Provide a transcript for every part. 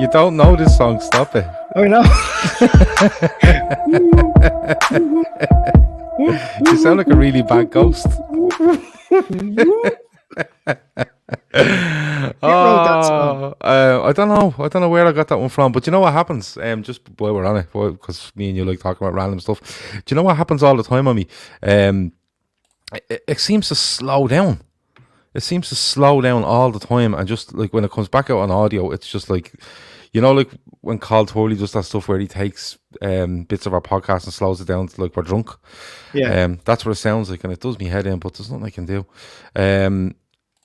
You don't know this song, stop it. I know. You sound like a really bad ghost. I don't know where I got that one from, but you know what happens? Just while we're on it, because me and you like talking about random stuff. Do you know what happens all the time on me? It seems to slow down. It seems to slow down all the time, and just like when it comes back out on audio, it's just like, you know, like when Carl Torley does that stuff where he takes bits of our podcast and slows it down to like we're drunk. Yeah. That's what it sounds like, and it does me head in, but there's nothing I can do.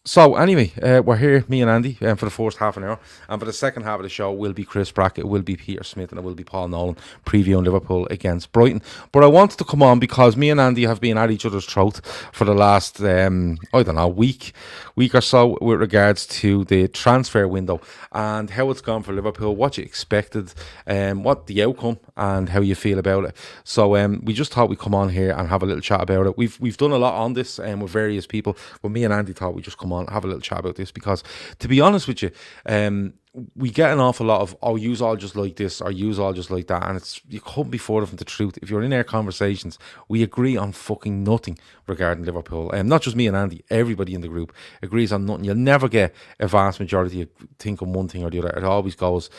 So anyway, we're here, me and Andy, for the first half an hour, and for the second half of the show will be Chris Brackett, it will be Peter Smith, and it will be Paul Nolan previewing Liverpool against Brighton. But I wanted to come on because me and Andy have been at each other's throat for the last, week or so with regards to the transfer window and how it's gone for Liverpool, what you expected, what the outcome, and how you feel about it. So we just thought we'd come on here and have a little chat about it. We've done a lot on this with various people, but me and Andy thought we'd just come on and have a little chat about this because, to be honest with you, we get an awful lot of, oh, yous all just like this or yous all just like that, and you couldn't be further from the truth. If you're in our conversations, we agree on fucking nothing regarding Liverpool. Not just me and Andy, everybody in the group agrees on nothing. You'll never get a vast majority of thinking one thing or the other. It always goes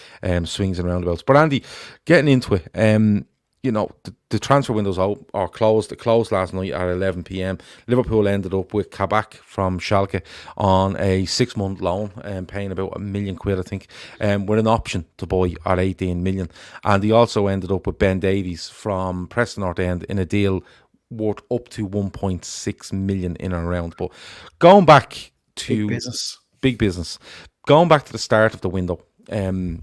swings and roundabouts. But Andy, getting into it, you know, the transfer window's out or closed. It closed last night at 11 p.m. Liverpool ended up with Kabak from Schalke on a 6-month loan, paying about £1 million, I think, with an option to buy at 18 million. And he also ended up with Ben Davies from Preston North End in a deal worth up to 1.6 million in and around. But going back to big business, going back to the start of the window, you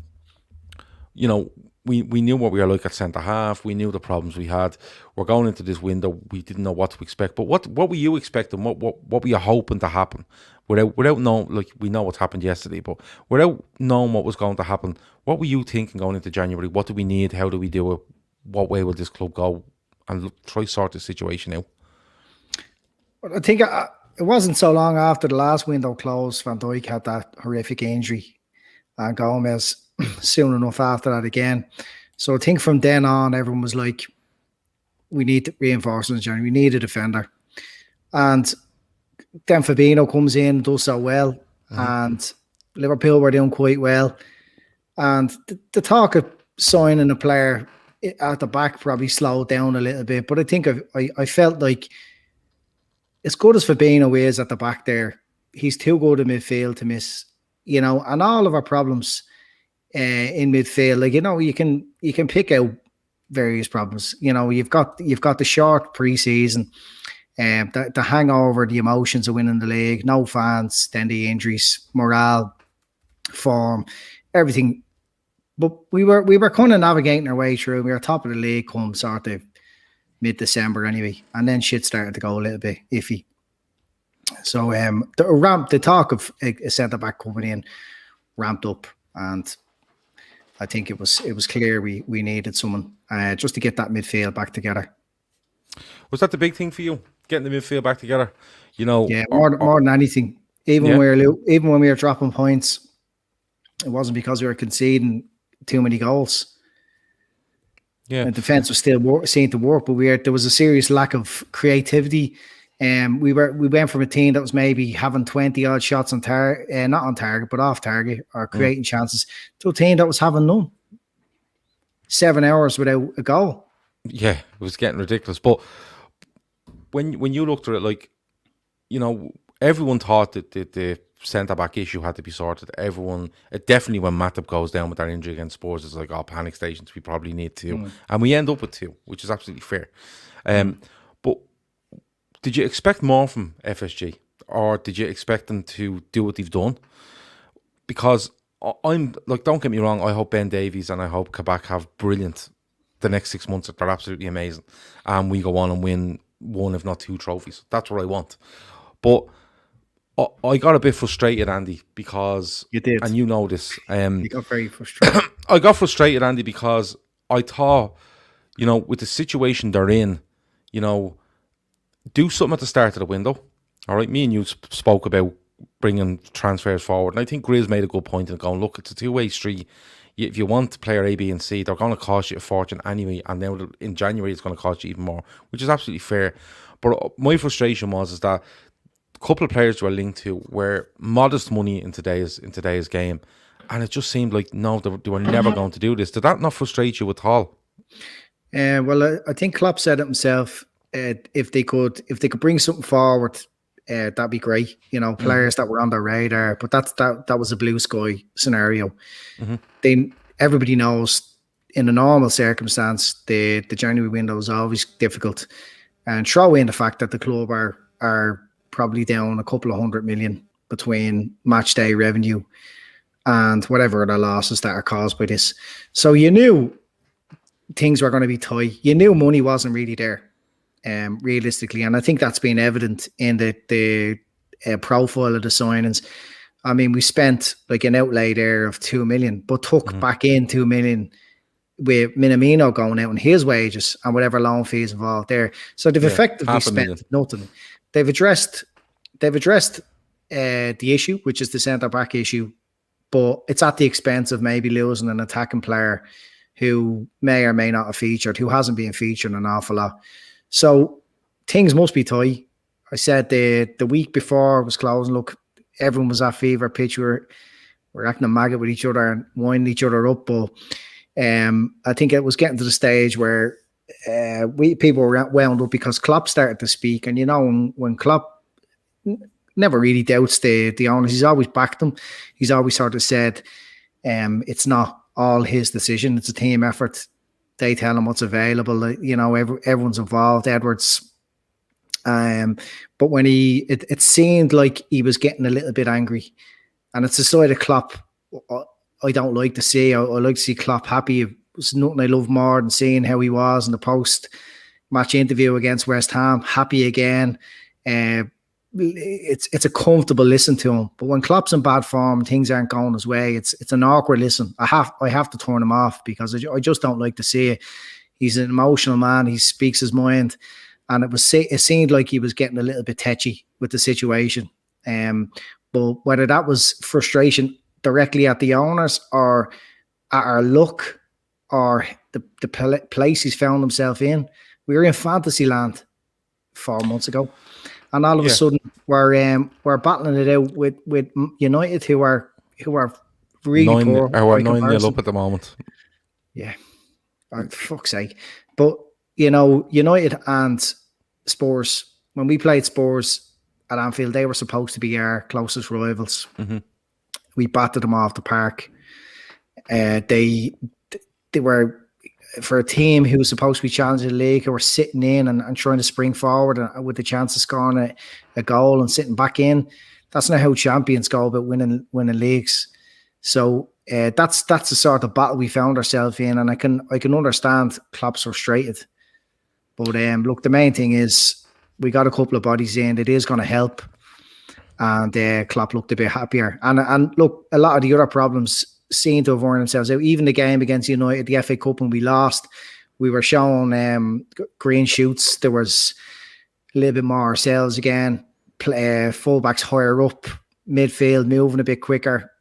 know, we knew what we were like at centre half. We knew the problems we had. We're going into this window. We didn't know what to expect. But what were you expecting? What were you hoping to happen? Without knowing, like, we know what happened yesterday, but without knowing what was going to happen, what were you thinking going into January? What do we need? How do we do it? What way will this club go? And try sort the situation out. Well, I think it wasn't so long after the last window closed, Van Dijk had that horrific injury, and Gomez soon enough after that again. So I think from then on, everyone was like, we need reinforcements, Johnny. We need a defender. And then Fabinho comes in and does so well. And Liverpool were doing quite well. And the talk of signing a player at the back probably slowed down a little bit. But I think I felt like, as good as Fabinho is at the back there, he's too good in midfield to miss, you know, and all of our problems in midfield, like, you know, you can pick out various problems. You know, you've got the short pre-season, the hangover, the emotions of winning the league, no fans, then the injuries, morale, form, everything. But we were kind of navigating our way through. We were top of the league come sort of mid-December anyway, and then shit started to go a little bit iffy. So the talk of a centre back coming in ramped up, and I think it was clear we needed someone just to get that midfield back together. Was that the big thing for you, getting the midfield back together? You know, yeah, more than anything. Even when we were dropping points, it wasn't because we were conceding too many goals. Yeah, the defense was still seemed to work, but there was a serious lack of creativity. We went from a team that was maybe having 20 odd shots on target, not on target, but off target or creating chances, to a team that was having none. 7 hours without a goal. Yeah, it was getting ridiculous. But when you looked at it, like, you know, everyone thought that the centre back issue had to be sorted. Definitely when Matip goes down with that injury against Spurs, it's like, oh, panic stations. We probably need 2, and we end up with 2, which is absolutely fair. But did you expect more from FSG, or did you expect them to do what they've done? Because I'm like, don't get me wrong, I hope Ben Davies and I hope Kabak have brilliant the next 6 months. They're absolutely amazing, and we go on and win 1 if not 2 trophies. That's what I want. But I got a bit frustrated, Andy, because you did, and you know this. You got very frustrated. I got frustrated, Andy, because I thought, you know, with the situation they're in, you know, do something at the start of the window. All right, me and you spoke about bringing transfers forward. And I think Grizz made a good point in going, look, it's a two-way street. If you want player A, B, and C, they're going to cost you a fortune anyway. And now in January, it's going to cost you even more, which is absolutely fair. But my frustration is that a couple of players were linked to were modest money in today's game. And it just seemed like, no, they were never going to do this. Did that not frustrate you at all? Well, I think Klopp said it himself. If they could bring something forward, that'd be great. You know, players that were on their radar. But that was a blue sky scenario. Everybody knows in a normal circumstance, the January window is always difficult. And throw in the fact that the club are probably down a couple of 100 million between match day revenue and whatever other losses that are caused by this. So you knew things were going to be tight. You knew money wasn't really there, realistically. And I think that's been evident in the profile of the signings. I mean, we spent like an outlay there of 2 million, but took back in 2 million with Minamino going out on his wages and whatever loan fees involved there. So they've effectively spent nothing. They've addressed the issue, which is the centre-back issue, but it's at the expense of maybe losing an attacking player who may or may not have featured, who hasn't been featured an awful lot. So things must be tight. I said the week before it was closing, look, everyone was at fever pitch. We're acting a maggot with each other and winding each other up. But I think it was getting to the stage where people were wound up because Klopp started to speak. And, you know, when Klopp never really doubts the owners, he's always backed them. He's always sort of said it's not all his decision. It's a team effort. They tell him what's available. You know, everyone's involved. Edwards. But when it seemed like he was getting a little bit angry. And it's a side of Klopp I don't like to see. I like to see Klopp happy. It was nothing I love more than seeing how he was in the post-match interview against West Ham. Happy again. It's a comfortable listen to him. But when Klopp's in bad form, things aren't going his way. It's an awkward listen. I have to turn him off because I just don't like to see it. He's an emotional man. He speaks his mind, and it seemed like he was getting a little bit tetchy with the situation. But whether that was frustration directly at the owners or at our luck or the place he's found himself in, we were in fantasy land 4 months ago. And all of a sudden, we're battling it out with United, who are really poor. We're 9-0 up at the moment. Yeah, for fuck's sake. But you know, United and Spurs, when we played Spurs at Anfield, they were supposed to be our closest rivals. Mm-hmm. We battered them off the park. They were, for a team who was supposed to be challenging the league, who were sitting in and trying to spring forward and with the chance of scoring a goal and sitting back in. That's not how champions go about winning leagues. So that's the sort of battle we found ourselves in, and I can understand Klopp's frustrated. But look, the main thing is we got a couple of bodies in. It is going to help, and Klopp looked a bit happier. And look, a lot of the other problems seem to have worn themselves out. Even the game against United, the FA Cup, when we lost, we were showing green shoots. There was a little bit more ourselves again. Fullbacks higher up, midfield moving a bit quicker.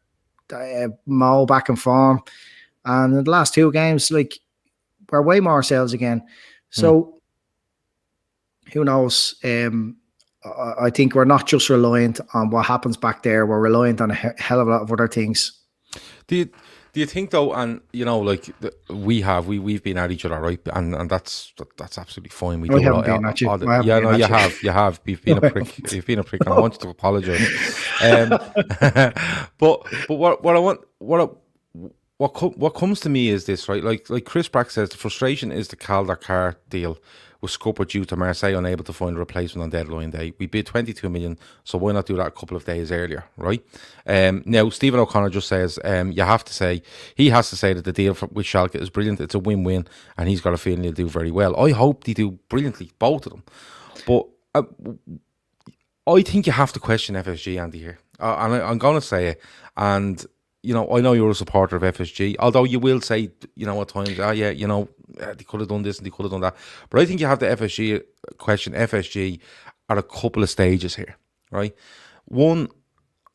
Mo back in form, and in the last two games, like, we're way more ourselves again. So who knows? I think we're not just reliant on what happens back there. We're reliant on a hell of a lot of other things. Do you think though, and you know, like we've been at each other, right? And that's absolutely fine. We haven't been at you. You have. You've been a prick. You've been a prick, and I want you to apologise. But what comes to me is this, right? Like Chris Brack says, the frustration is the Calder car deal was scuppered due to Marseille unable to find a replacement on deadline day. We bid 22 million, so why not do that a couple of days earlier, right? Now, Stephen O'Connor just says, he has to say that the deal with Schalke is brilliant. It's a win-win, and he's got a feeling he'll do very well. I hope they do brilliantly, both of them. But I think you have to question FSG, Andy, here. And I'm going to say it, and you know, I know you're a supporter of FSG, although you will say, you know, at times, they could have done this and they could have done that. But I think you have to question FSG at a couple of stages here, right? One,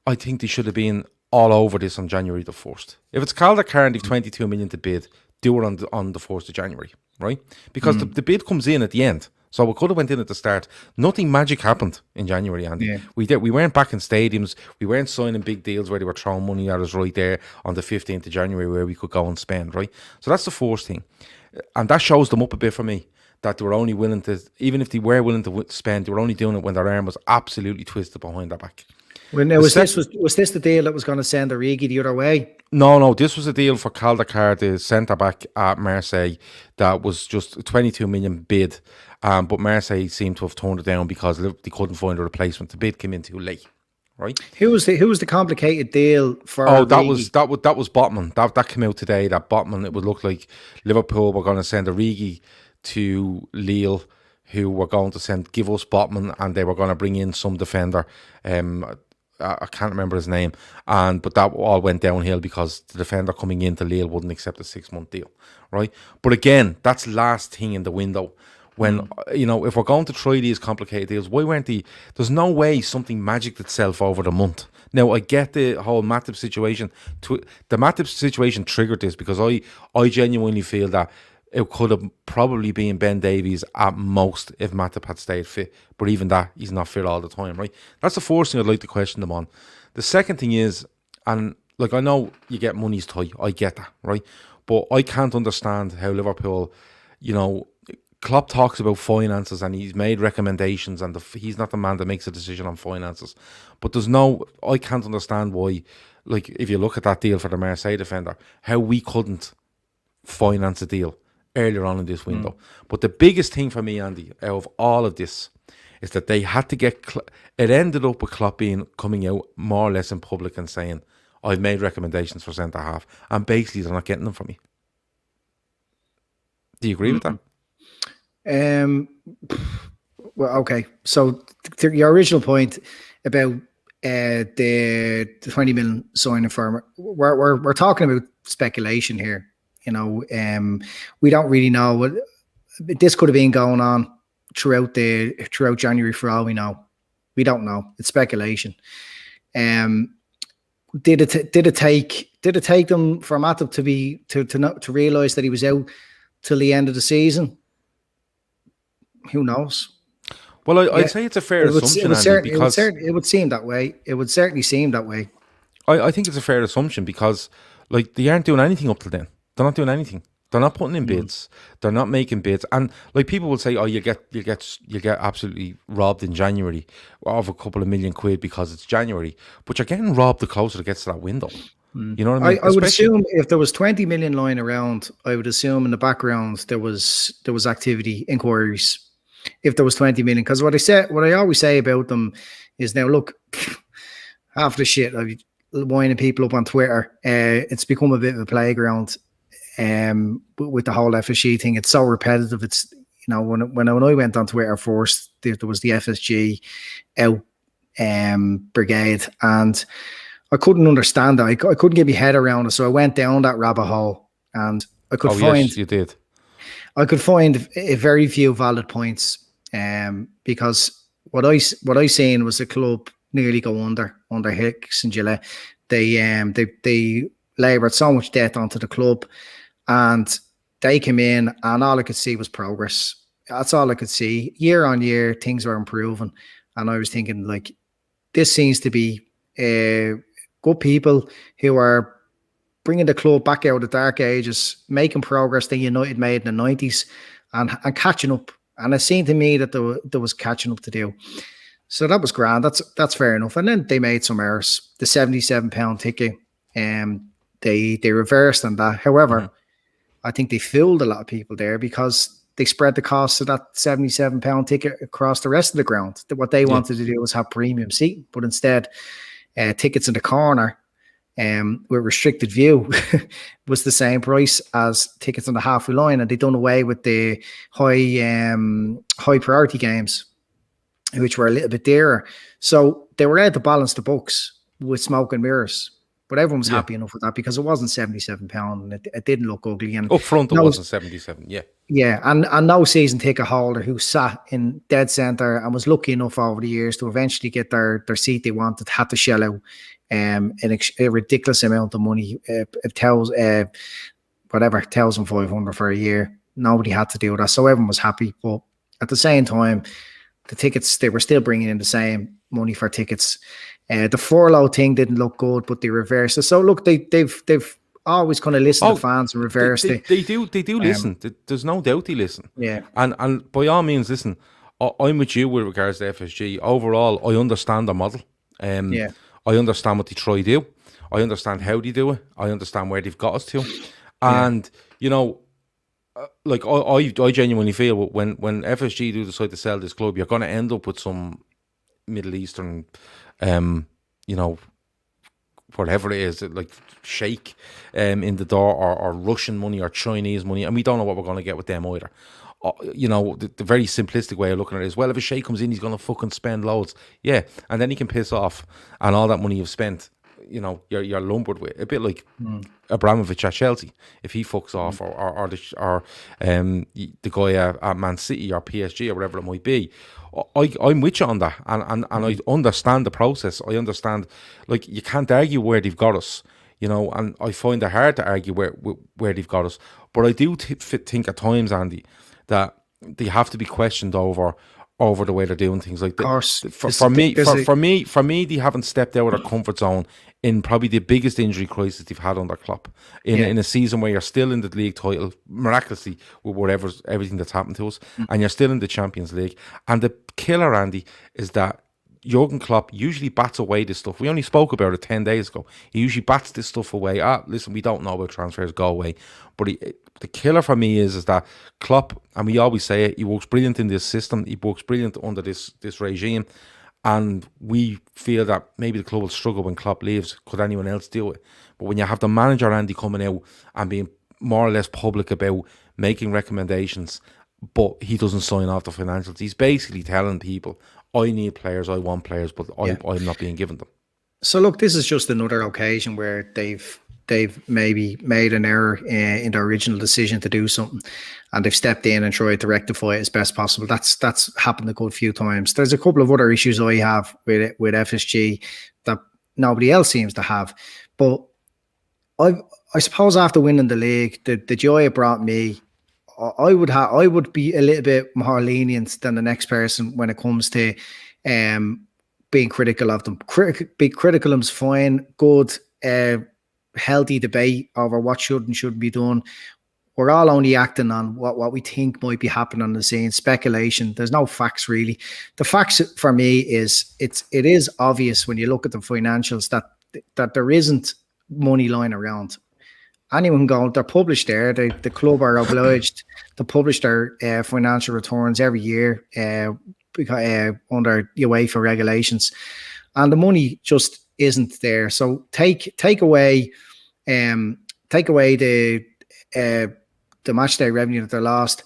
I think they should have been all over this on January the 1st. If it's Calder Car and they've 22 million to bid, do it on the 1st of January, right? Because the bid comes in at the end. So we could have went in at the start. Nothing magic happened in January, Andy. Yeah. We weren't back in stadiums. We weren't signing big deals where they were throwing money at us right there on the 15th of January where we could go and spend, right? So that's the first thing. And that shows them up a bit for me, that they were only willing to, even if they were willing to spend, they were only doing it when their arm was absolutely twisted behind their back. Well, now, was this the deal that was going to send Origi the other way? No, this was a deal for Calder, the centre-back at Marseille, that was just a 22 million bid, but Marseille seemed to have turned it down because they couldn't find a replacement. The bid came in too late, right? Who was the complicated deal for Origi? That was Botman. That came out today, that Botman, it would look like Liverpool were going to send Origi to Lille, who were going to give us Botman, and they were going to bring in some defender. I can't remember his name, but that all went downhill because the defender coming into Lille wouldn't accept a 6-month deal, right? But again, that's last thing in the window. When if we're going to try these complicated deals, why weren't they? There's no way something magicked itself over the month. Now I get the whole Matip situation. The Matip situation triggered this because I genuinely feel that it could have probably been Ben Davies at most if Matip had stayed fit. But even that, he's not fit all the time, right? That's the first thing I'd like to question them on. The second thing is, and like I know you get money's tight, I get that, right? But I can't understand how Liverpool, Klopp talks about finances and he's made recommendations and he's not the man that makes a decision on finances. But I can't understand why, like if you look at that deal for the Marseille defender, how we couldn't finance a deal earlier on in this window. But the biggest thing for me, Andy, out of all of this is that they had to get it ended up with Klopp coming out more or less in public and saying, I've made recommendations for centre half, and basically they're not getting them for me. Do you agree with that? Well, okay, so to your original point about the 20 million signing firm, we're talking about speculation here. We don't really know what this could have been going on throughout January for all we know. We don't know. It's speculation. Did it take them for Matip to realize that he was out till the end of the season? Who knows? Well, I'd say it's a fair assumption, Andy, because it would seem that way. It would certainly seem that way. I think it's a fair assumption because like they aren't doing anything up till then. They're not doing anything. They're not putting in bids. They're not making bids. And like people will say, oh, you get absolutely robbed in January of a couple of million quid because it's January. But you're getting robbed the closer it gets to that window. You know what I mean? I would assume if there was 20 million lying around, I would assume in the background there was activity, inquiries. If there was 20 million, because what I always say about them is, now look, half the shit I'm winding people up on Twitter, it's become a bit of a playground. With the whole FSG thing, it's so repetitive. It's when I went on Twitter first, there was the FSG out brigade, and I couldn't understand that. I couldn't get my head around it, so I went down that rabbit hole, and I could find. Yes, you did. I could find a very few valid points, because what I seen was the club nearly go under Hicks and Gillette. They laboured so much debt onto the club. And they came in, and all I could see was progress. That's all I could see. Year on year, things were improving. And I was thinking, like, this seems to be good people who are bringing the club back out of the dark ages, making progress that United made in the 90s, and catching up. And it seemed to me that there was catching up to do. So that was grand. That's fair enough. And then they made some errors. The £77 ticket, they reversed on that. However, I think they fooled a lot of people there because they spread the cost of that £77 ticket across the rest of the ground. What they wanted to do was have premium seating, but instead, tickets in the corner with restricted view was the same price as tickets on the halfway line, and they done away with the high priority games, which were a little bit dearer. So they were able to balance the books with smoke and mirrors. But everyone was happy enough with that because it wasn't £77 and it didn't look ugly. And up front, it wasn't 77. Yeah. Yeah. And no season ticket holder who sat in dead centre and was lucky enough over the years to eventually get their seat they wanted had to shell out a ridiculous amount of money. It tells whatever 1,500 for a year. Nobody had to do that, so everyone was happy. But at the same time, the tickets, they were still bringing in the same money for tickets. The furlough thing didn't look good, but they reversed it. So look, they've always kind of listened to fans and reversed it. They do listen. There's no doubt they listen. Yeah. And by all means, listen. I'm with you with regards to FSG. Overall, I understand the model. I understand what they try to do. I understand how they do it. I understand where they've got us to. And, you know, like I genuinely feel when FSG do decide to sell this club, you're going to end up with some Middle Eastern, you know, whatever it is, like sheikh in the door, or Russian money or Chinese money, and we don't know what we're going to get with them either. You know, the very simplistic way of looking at it is, well, if a sheikh comes in, he's going to fucking spend loads. Yeah, and then he can piss off, and all that money you've spent, you know, you're lumbered with. A bit like Abramovich at Chelsea. If he fucks off, or the guy at Man City or PSG or whatever it might be, I'm with you on that, and I understand the process. I understand, like, you can't argue where they've got us, you know, and I find it hard to argue where they've got us. But I do think at times, Andy, that they have to be questioned over the way they're doing things. Like, for me, they haven't stepped out of their comfort zone in probably the biggest injury crisis they've had under Klopp. In a season where you're still in the league title, miraculously, with everything that's happened to us, and you're still in the Champions League. And the killer, Andy, is that Jurgen Klopp usually bats away this stuff. We only spoke about it 10 days ago. He usually bats this stuff away. Listen, we don't know about transfers, go away. But the killer for me is that Klopp, and we always say it, he works brilliant in this system. He works brilliant under this regime. And we feel that maybe the club will struggle when Klopp leaves. Could anyone else do it? But when you have the manager, Andy, coming out and being more or less public about making recommendations, but he doesn't sign off the financials, he's basically telling people, I need players, I want players, but I'm not being given them. So look, this is just another occasion where they've maybe made an error in their original decision to do something, and they've stepped in and tried to rectify it as best possible. That's happened a good few times. There's a couple of other issues I have with FSG that nobody else seems to have, but I suppose after winning the league, the joy it brought me, I would be a little bit more lenient than the next person when it comes to being critical of them. Be critical of them's fine, good, healthy debate over what should and shouldn't be done. We're all only acting on what we think might be happening on the scene, speculation. There's no facts really. The facts for me is it is obvious when you look at the financials that there isn't money lying around. Anyone can go, they're published there. The club are obliged to publish their financial returns every year under UEFA regulations, and the money just isn't there. So take away the match day revenue that they lost.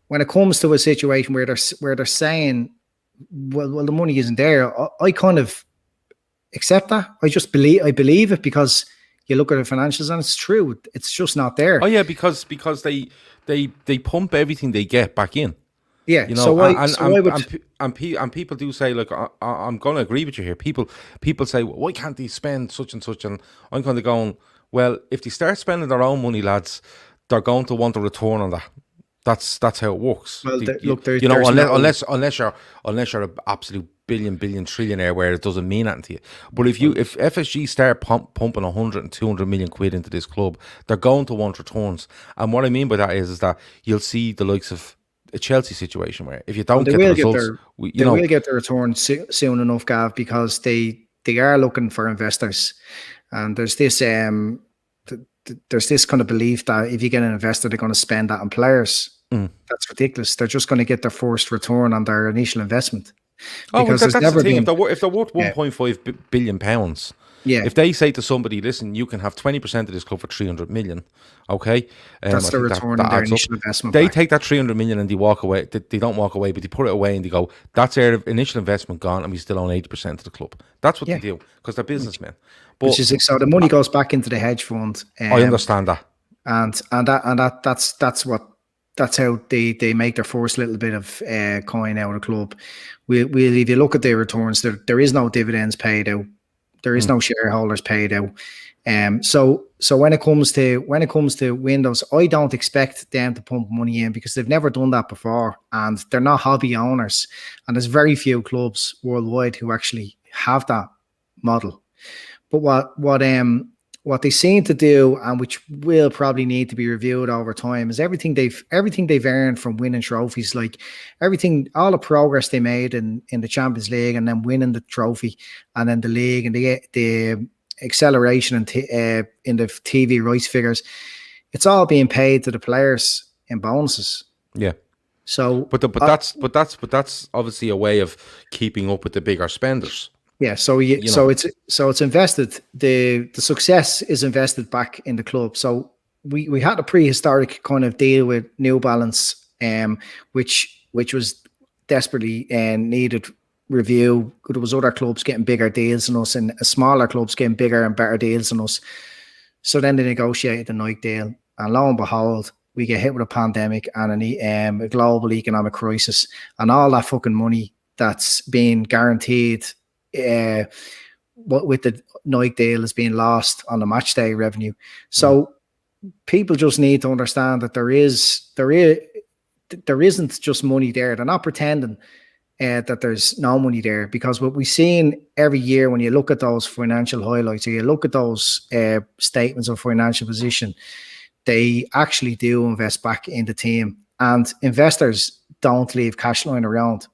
When it comes to a situation where they're saying, well, the money isn't there, I kind of accept that. I believe it, because you look at the financials and it's true. It's just not there. Oh yeah, because they pump everything they get back in. Yeah, you know, and people do say, like, I'm going to agree with you here. People say, well, why can't they spend such and such? And I'm kind of going, well, if they start spending their own money, lads, they're going to want a return on that. That's how it works. Well, unless you're an absolute billion trillionaire where it doesn't mean anything to you. But if FSG start pumping 100 and 200 million quid into this club, they're going to want returns. And what I mean by that is that you'll see the likes of a Chelsea situation where if you don't get the results, they will get the return soon enough, Gav, because they are looking for investors, and there's this kind of belief that if you get an investor, they're going to spend that on players. That's ridiculous. They're just going to get their first return on their initial investment. Because that's the thing. If they're worth 1.5 billion pounds, if they say to somebody, listen, you can have 20% of this club for 300 million, okay? That's the return on their initial investment. They take that 300 million and they walk away. They don't walk away, but they put it away and they go, that's our initial investment gone, and we still own 80% of the club. That's what they do, because they're businessmen. But so the money goes back into the hedge fund. I understand that. That's how they make their first little bit of coin out of the club. If you look at their returns, there is no dividends paid out. There is no shareholders paid out. So when it comes to windows, I don't expect them to pump money in because they've never done that before, and they're not hobby owners. And there's very few clubs worldwide who actually have that model. But what they seem to do, and which will probably need to be reviewed over time, is everything they've earned from winning trophies, like all the progress they made in the Champions League, and then winning the trophy, and then the league, and the acceleration in the TV rights figures. It's all being paid to the players in bonuses. Yeah. So, but that's obviously a way of keeping up with the bigger spenders. Yeah, so it's invested. The success is invested back in the club. So we had a prehistoric kind of deal with New Balance, which was desperately needed review. There was other clubs getting bigger deals than us, and smaller clubs getting bigger and better deals than us. So then they negotiated the Nike deal, and lo and behold, we get hit with a pandemic and a global economic crisis, and all that fucking money that's being guaranteed with the Nike deal is being lost on the match day revenue. So people just need to understand that there isn't just money there. They're not pretending that there's no money there, because what we've seen every year when you look at those financial highlights, or you look at those statements of financial position, they actually do invest back in the team, and investors don't leave cash lying around.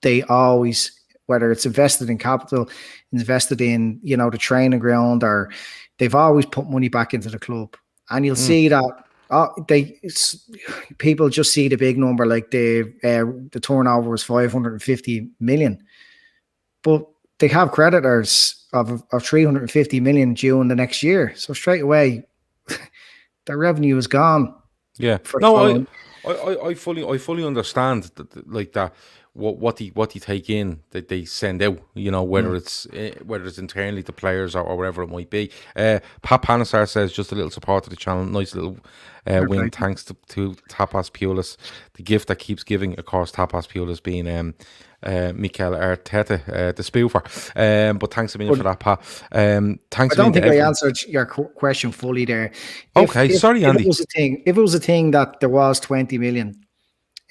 They always, whether it's invested in capital, invested in, the training ground, or they've always put money back into the club. And you'll see that people just see the big number, like the turnover was 550 million, but they have creditors of 350 million due in the next year. So straight away, their revenue is gone. Yeah. No, I fully understand that. What they take in, that they send out, whether it's internally to players or wherever it might be. Pat Panesar says, just a little support to the channel, nice little win, thanks to Tapas Pulis, the gift that keeps giving. Of course, Tapas Pulis being Mikel Arteta, the spoofer. But thanks a million for that, Pat. Thanks. I don't think I answered your question fully there. Sorry, Andy. If it was a thing that there was 20 million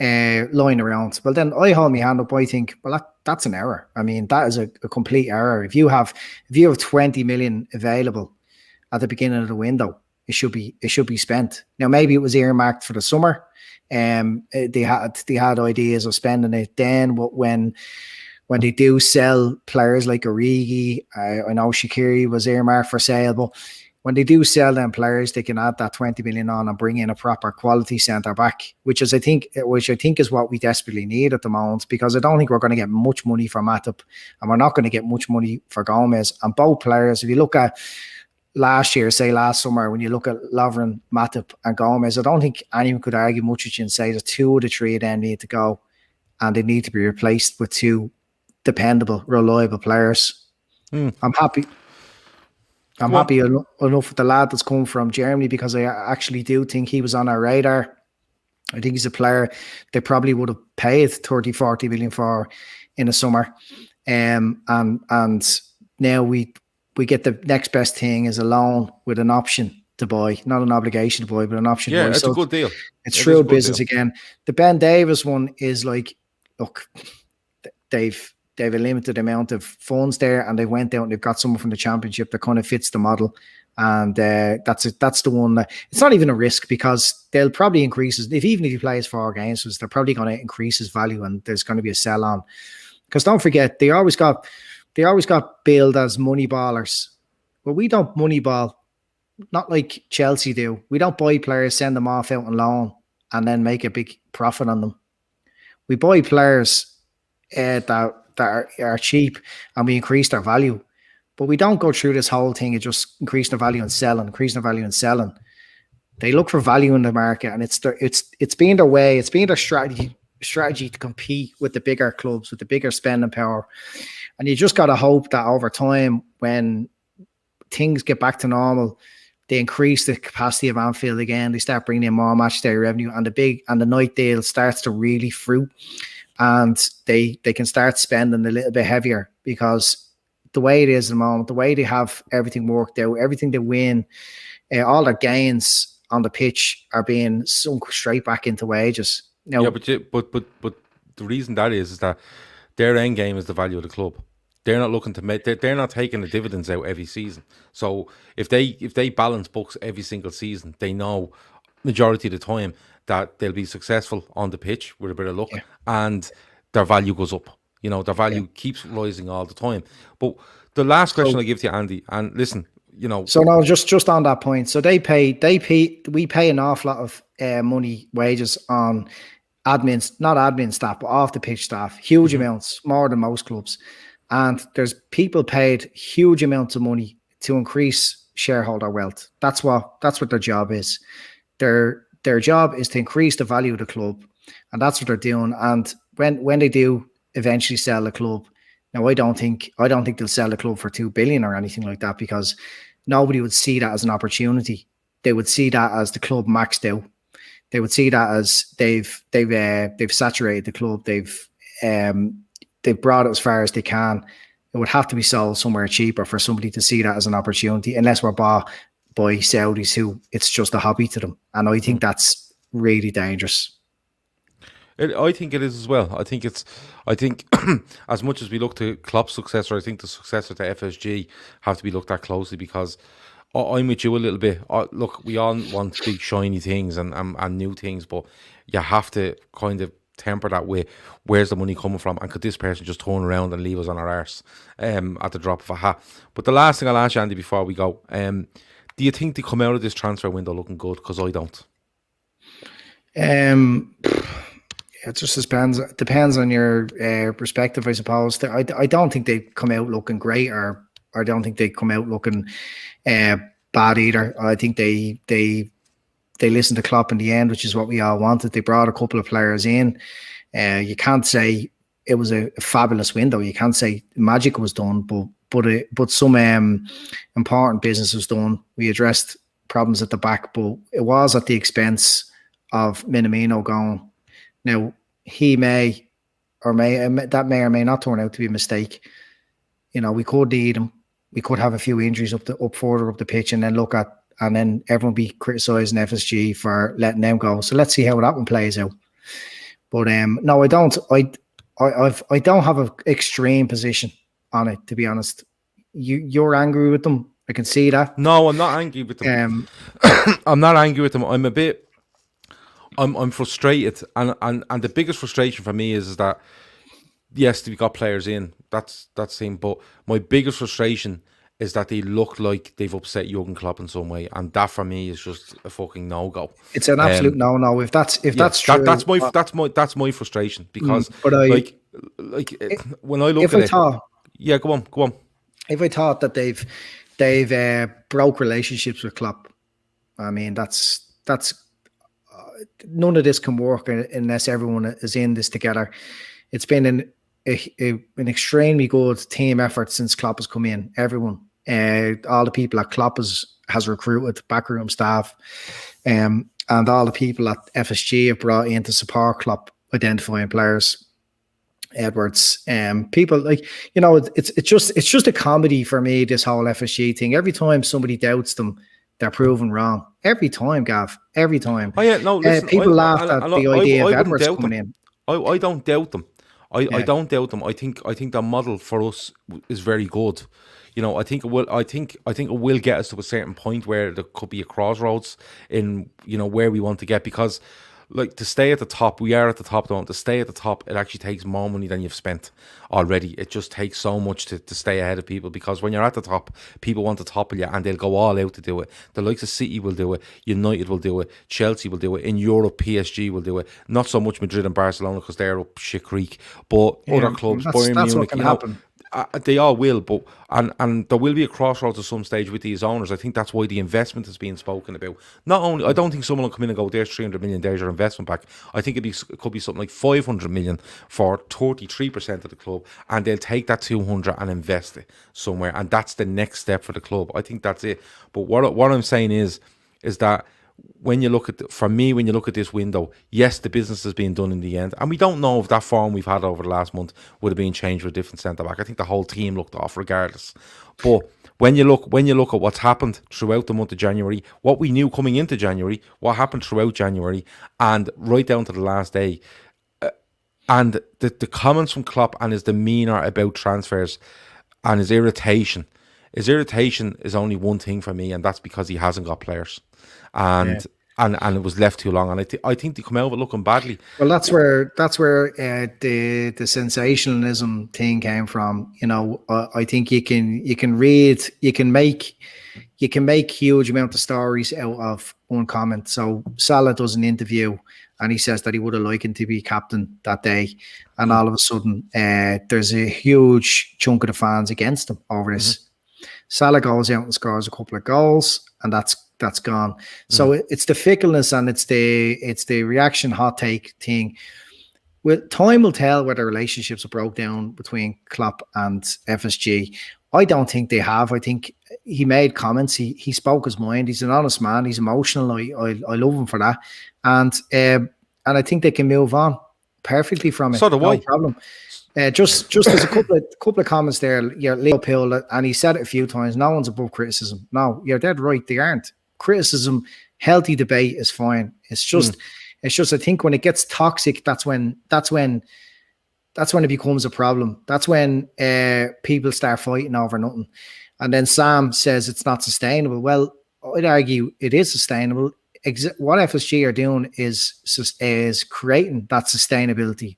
lying around, well, then I hold my hand up. I think, well, that's an error. I mean, that is a complete error. If you have 20 million available at the beginning of the window, it should be spent. Now, maybe it was earmarked for the summer. They had ideas of spending it then, but when they do sell players like Origi, I know Shaqiri was earmarked for sale, but when they do sell them players, they can add that 20 million on and bring in a proper quality centre back, which I think is what we desperately need at the moment, because I don't think we're going to get much money for Matip, and we're not going to get much money for Gomez. And both players, if you look at last summer, when you look at Lovren, Matip and Gomez, I don't think anyone could argue much with you and say that 2 of the 3 of them need to go, and they need to be replaced with 2 dependable, reliable players. I'm happy enough with the lad that's come from Germany, because I actually do think he was on our radar. I think he's a player they probably would have paid 30-40 million for in the summer. And now we get the next best thing is a loan with an option to buy, not an obligation to buy, but an option to buy. It's a good deal. It's shrewd business again. The Ben Davies one is like, look, they've a limited amount of funds there, and they went out and they've got someone from the Championship that kind of fits the model, and that's the one that it's not even a risk, because they'll probably increase even if he plays 4 games, they're probably going to increase his value, and there's going to be a sell on, because don't forget they always got billed as money ballers, but we don't money ball, not like Chelsea do. We don't buy players, send them off out on loan, and then make a big profit on them. We buy players that are cheap, and we increase their value, but we don't go through this whole thing of just increasing the value and selling. They look for value in the market, and it's been their way. It's been their strategy to compete with the bigger clubs, with the bigger spending power. And you just got to hope that over time, when things get back to normal, they increase the capacity of Anfield again. They start bringing in more match day revenue, and the night deal starts to really fruit. And they can start spending a little bit heavier, because the way it is at the moment, the way they have everything worked out, everything they win, all their gains on the pitch are being sunk straight back into wages. Now, Yeah, but the reason that is that their end game is the value of the club. They're not looking to make. They're not taking the dividends out every season. So if they balance books every single season, they know majority of the time that they'll be successful on the pitch with a bit of luck, and their value goes up. Their value keeps rising all the time. But the last question I give to you, Andy, and listen, So now just on that point, so we pay an awful lot of money, wages on admins, not admin staff, but off the pitch staff, huge amounts, more than most clubs. And there's people paid huge amounts of money to increase shareholder wealth. That's what their job is. Their job is to increase the value of the club, and that's what they're doing. And when they do eventually sell the club, now I don't think they'll sell the club for 2 billion or anything like that, because nobody would see that as an opportunity. They would see that as the club maxed out. They would see that as they've saturated the club. They've brought it as far as they can. It would have to be sold somewhere cheaper for somebody to see that as an opportunity, unless we're bought by Saudis who it's just a hobby to them. And I think that's really dangerous. I think it is as well. I think as much as we look to Klopp's successor, I think the successor to FSG have to be looked at closely, because I'm with you a little bit. Look, we all want big shiny things and new things, but you have to kind of temper that with where's the money coming from, and could this person just turn around and leave us on our arse at the drop of a hat. But the last thing I'll ask you, Andy, before we go, do you think they come out of this transfer window looking good? Because I don't. It just depends on your perspective, I suppose. I don't think they come out looking great, or I don't think they come out looking bad either. I think they listened to Klopp in the end, which is what we all wanted. They brought a couple of players in. You can't say it was a fabulous window. You can't say magic was done, but some important business was done. We addressed problems at the back, but it was at the expense of Minamino going. Now, he may or may not turn out to be a mistake. We could need him. We could have a few injuries up further up the pitch, and then everyone be criticising FSG for letting them go. So let's see how that one plays out. But no, I don't. I don't have an extreme position on it, to be honest. You're angry with them. I can see that. No, I'm not angry with them. I'm not angry with them. I'm frustrated, and the biggest frustration for me is that yes, we got players in. That's thing. But my biggest frustration is that they look like they've upset Jurgen Klopp in some way, and that for me is just a fucking no-go. It's an absolute no-no. If that's true, that's my frustration, because when I look at it, go on. If I thought that they've broke relationships with Klopp, I mean that's none of this can work unless everyone is in this together. It's been an extremely good team effort since Klopp has come in. Everyone. All the people that Klopp has recruited, backroom staff, and all the people that FSG have brought in to support Klopp identifying players, Edwards, people like it's just a comedy for me, this whole FSG thing. Every time somebody doubts them, they're proven wrong. Every time, Gav. Every time. Oh yeah, no. Listen, people laughed at the idea of Edwards coming in. I don't doubt them. I don't doubt them. I think the model for us is very good. I think it will get us to a certain point where there could be a crossroads in where we want to get, because like to stay at the top, we are at the top. To stay at the top, it actually takes more money than you've spent already. It just takes so much to stay ahead of people, because when you're at the top, people want to topple you, and they'll go all out to do it. The likes of City will do it, United will do it, Chelsea will do it. In Europe, PSG will do it. Not so much Madrid and Barcelona, because they're up shit creek, but other clubs, Bayern Munich, what can happen. They all will, but and there will be a crossroads at some stage with these owners. I think that's why the investment is being spoken about. Not only, I don't think someone will come in and go, "There's 300 million, there's your investment back." I think it could be something like 500 million for 33% of the club, and they'll take that 200 and invest it somewhere, and that's the next step for the club. I think that's it. But what I'm saying is that when you look at, for me, when you look at this window, yes, the business has been done in the end, and we don't know if that form we've had over the last month would have been changed with a different centre back. I think the whole team looked off regardless. But when you look at what's happened throughout the month of January, what we knew coming into January, what happened throughout January, and right down to the last day, and the comments from Klopp and his demeanour about transfers and his irritation. His irritation is only one thing for me, and that's because he hasn't got players. And it was left too long. And I think they come out of it looking badly. Well, that's where the sensationalism thing came from. You know, I think you can make huge amount of stories out of one comment. So Salah does an interview and he says that he would have liked him to be captain that day, and all of a sudden there's a huge chunk of the fans against him over this. Salah goes out and scores a couple of goals, and that's gone. So it's the fickleness and it's the reaction hot take thing. Well, time will tell whether relationships have broke down between Klopp and FSG. I don't think they have. I think he made comments. He spoke his mind. He's an honest man. He's emotional. I love him for that. And I think they can move on perfectly from it. So do I. No problem. Just there's a couple of comments there. Yeah, Liverpool, and he said it a few times. No one's above criticism. No, you're dead right. They aren't. Criticism, healthy debate is fine. It's just I think when it gets toxic, that's when it becomes a problem. That's when people start fighting over nothing. And then Sam says it's not sustainable. Well, I'd argue it is sustainable. What FSG are doing is creating that sustainability.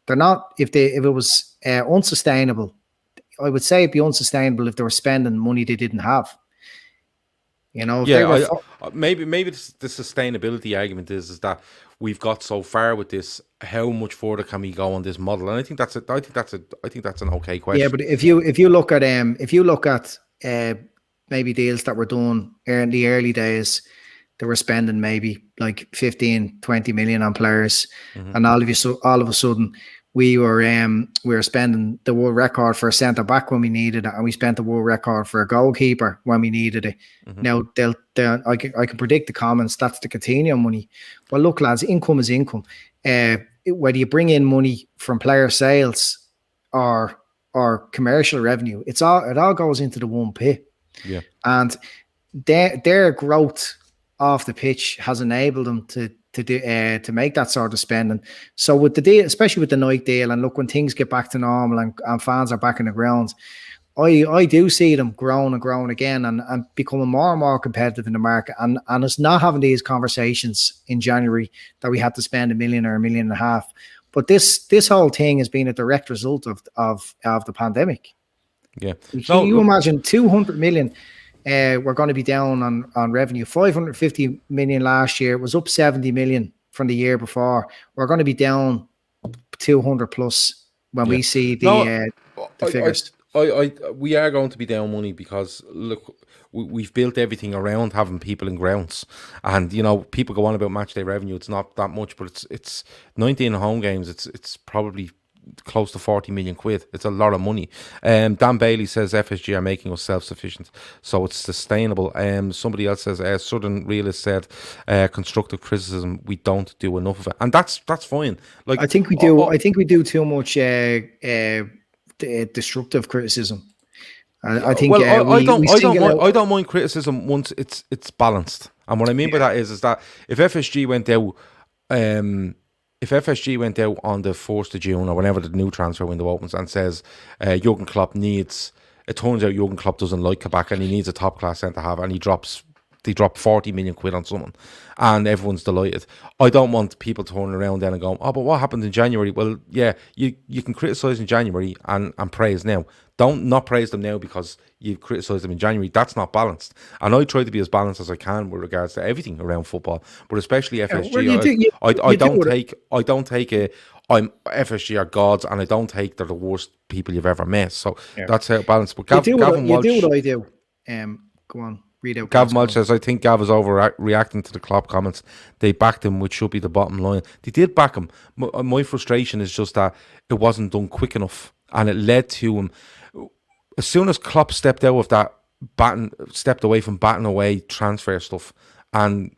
They're not. If it was unsustainable, I would say it'd be unsustainable if they were spending money they didn't have. You know, maybe the sustainability argument is that we've got so far with this. How much further can we go on this model? And I think that's an okay question. Yeah, but if you look at maybe deals that were done in the early days, they were spending maybe like 15, 20 million on players, and all of a sudden we were spending the world record for a centre back when we needed it, and we spent the world record for a goalkeeper when we needed it. Now I can predict the comments. That's the Coutinho money. Well, look, lads, income is income. Whether you bring in money from player sales or commercial revenue, it all goes into the one pit. Yeah, and their growth off the pitch has enabled them to make that sort of spending. So with the deal, especially with the Nike deal, and look, when things get back to normal and fans are back in the grounds, I do see them growing and growing again and becoming more and more competitive in the market. And it's not having these conversations in January that we had to spend $1 million or $1.5 million. But this whole thing has been a direct result of the pandemic. Yeah. Can you imagine 200 million? We're going to be down on revenue. 550 million last year. It was up 70 million from the year before. We're going to be down 200 plus when we see the figures. We are going to be down money because look, we've built everything around having people in grounds, and you know, people go on about match day revenue. It's not that much, but it's 19 home games. It's probably close to 40 million quid. It's a lot of money. Dan Bailey says FSG are making us self-sufficient, so it's sustainable. Somebody else says Southern Realist said constructive criticism, we don't do enough of it, and that's fine. Like, I think we do. I think we do too much destructive criticism. I think. Well, I don't mind criticism once it's balanced. And what I mean by that is that if FSG went out, if FSG went out on the 1st of June or whenever the new transfer window opens and says Jurgen Klopp needs, it turns out Jurgen Klopp doesn't like Kabak and he needs a top class centre half, and they drop 40 million quid on someone and everyone's delighted. I don't want people turning around then and going, oh, but what happened in January? Well, yeah, you can criticise in January and praise now. Don't not praise them now because you criticise them in January. That's not balanced. And I try to be as balanced as I can with regards to everything around football, but especially FSG. I don't take a I'm FSG are gods, and I don't take they're the worst people you've ever met. So that's how balanced. But Gavin Walsh, you do what I do. Go on. Gavin Walsh says, I think Gav is overreacting to the Klopp comments. They backed him, which should be the bottom line. They did back him. My frustration is just that it wasn't done quick enough, and it led to him. As soon as Klopp stepped away from batting away transfer stuff, and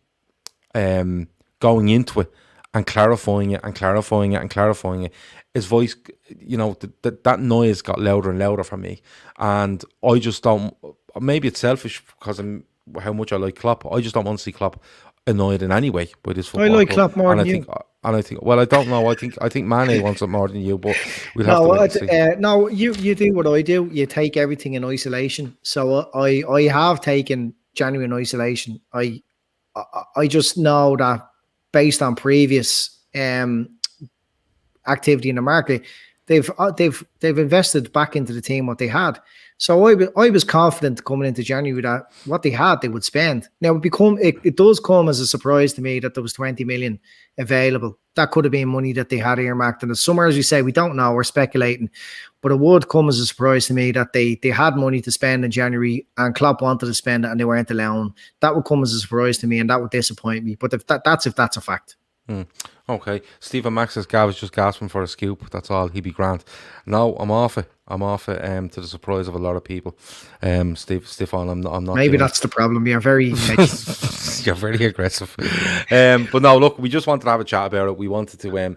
going into it and clarifying it. His voice, that noise got louder and louder for me, and I just don't. Maybe it's selfish because I'm how much I like Klopp. I just don't want to see Klopp annoyed in any way by this football. I like Klopp more than you. I think. Well, I don't know. I think Mane wants it more than you, but we'll have to wait and see. No, you do what I do. You take everything in isolation. So I have taken January in isolation. I just know that based on previous activity in the market, they've invested back into the team what they had. So I was confident coming into January that what they had they would spend. Now it does come as a surprise to me that there was 20 million available. That could have been money that they had earmarked in the summer. As you say, we don't know, we're speculating. But it would come as a surprise to me that they had money to spend in January and Klopp wanted to spend it and they weren't allowing. That would come as a surprise to me and that would disappoint me. But if that's a fact. Okay. Stephen Max says Gav is just gasping for a scoop. That's all. He'd be grand. No, I'm off it. To the surprise of a lot of people. Stefan, I'm not. Maybe that's the problem. You're very you're very aggressive. But no, look, we just wanted to have a chat about it. We wanted to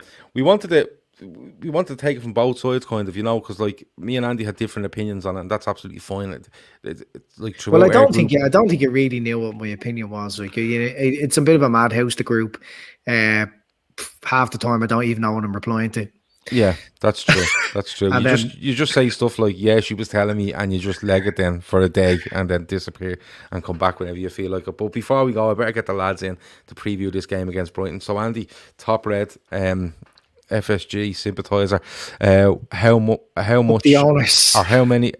take it from both sides, kind of, because like me and Andy had different opinions on it, and that's absolutely fine. It's like true. Well, I don't think you really knew what my opinion was. Like, it's a bit of a madhouse, the group. Half the time, I don't even know what I'm replying to. Yeah, that's true. That's true. You just say stuff like, "Yeah, she was telling me," and you just leg it then for a day and then disappear and come back whenever you feel like it. But before we go, I better get the lads in to preview this game against Brighton. So, Andy, top red, FSG sympathiser, how much the owners or how many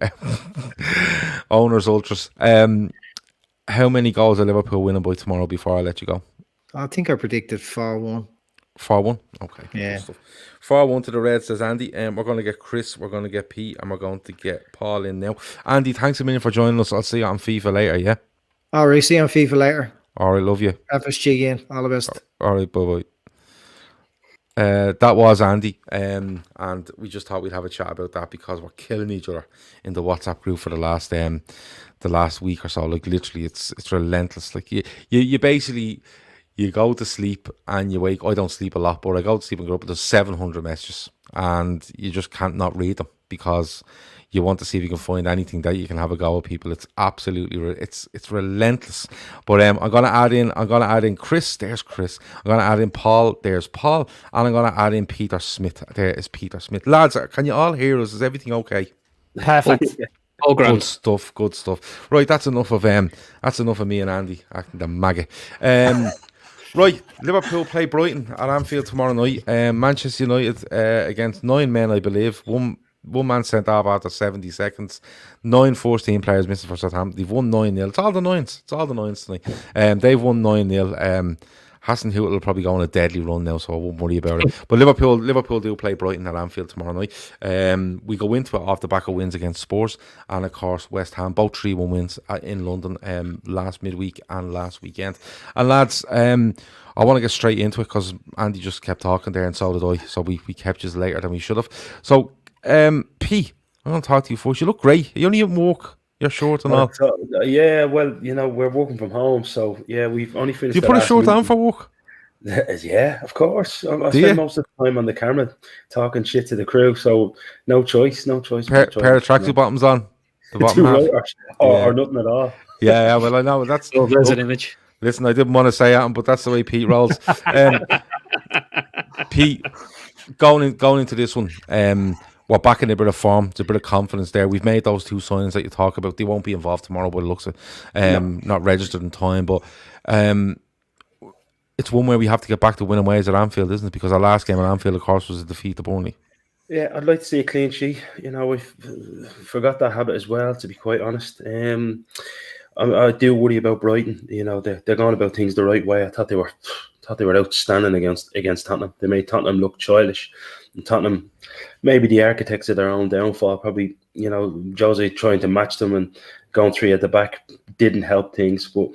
owners ultras? How many goals are Liverpool winning by tomorrow? Before I let you go, I think I predicted 4-1. 4-1. Okay. Yeah. 4-1 to the Reds, says Andy. We're going to get Chris, we're going to get Pete, and we're going to get Paul in now. Andy, thanks a million for joining us. I'll see you on FIFA later, yeah? All right, see you on FIFA later. All right, love you. FSG in. All the best. All right, bye-bye. That was Andy, and we just thought we'd have a chat about that because we're killing each other in the WhatsApp group for the last week or so. Like, literally, it's relentless. Like, you basically... You go to sleep and you wake. I don't sleep a lot, but I go to sleep and go up. There's 700 messages, and you just can't not read them because you want to see if you can find anything that you can have a go at people. It's absolutely it's relentless. But I'm gonna add in Chris. There's Chris. I'm gonna add in Paul. There's Paul, and I'm gonna add in Peter Smith. There is Peter Smith. Lads, can you all hear us? Is everything okay? Perfect. Oh, good stuff. Right, that's enough of me and Andy acting the maggot. Right, Liverpool play Brighton at Anfield tomorrow night. Manchester United against 9 men, I believe. One man sent off after 70 seconds. 9 first-team players missing for Southampton. They've won 9-0. It's all the nines tonight. They've won 9-0. Hassan Houghton will probably go on a deadly run now, so I won't worry about it. But Liverpool do play Brighton at Anfield tomorrow night. We go into it off the back of wins against Spurs and, of course, West Ham. Both 3-1 wins in London last midweek and last weekend. And, lads, I want to get straight into it because Andy just kept talking there and so did I. So we kept you later than we should have. So, P, I'm going to talk to you first. You look great. You only even walk. You're short and all. Yeah, well, we're working from home, so yeah, we've only finished. You put a shirt on for work? Yeah, of course. I spend most of the time on the camera talking shit to the crew, so no choice. Pair of tracksuit bottoms on. The bottom half. Or nothing at all. Yeah, well, I know that's. Oh, there's an image. Listen, I didn't want to say that, but that's the way Pete rolls. Pete, going into this one, we're back in a bit of form. There's a bit of confidence there. We've made those 2 signings that you talk about. They won't be involved tomorrow, but it looks not registered in time. But it's one where we have to get back to winning ways at Anfield, isn't it? Because our last game at Anfield, of course, was a defeat to Burnley. Yeah, I'd like to see a clean sheet. We forgot that habit as well, to be quite honest. I do worry about Brighton. They're going about things the right way. I thought they were outstanding against Tottenham. They made Tottenham look childish. And Tottenham, maybe the architects of their own downfall. Probably, Jose trying to match them and going 3 at the back didn't help things. But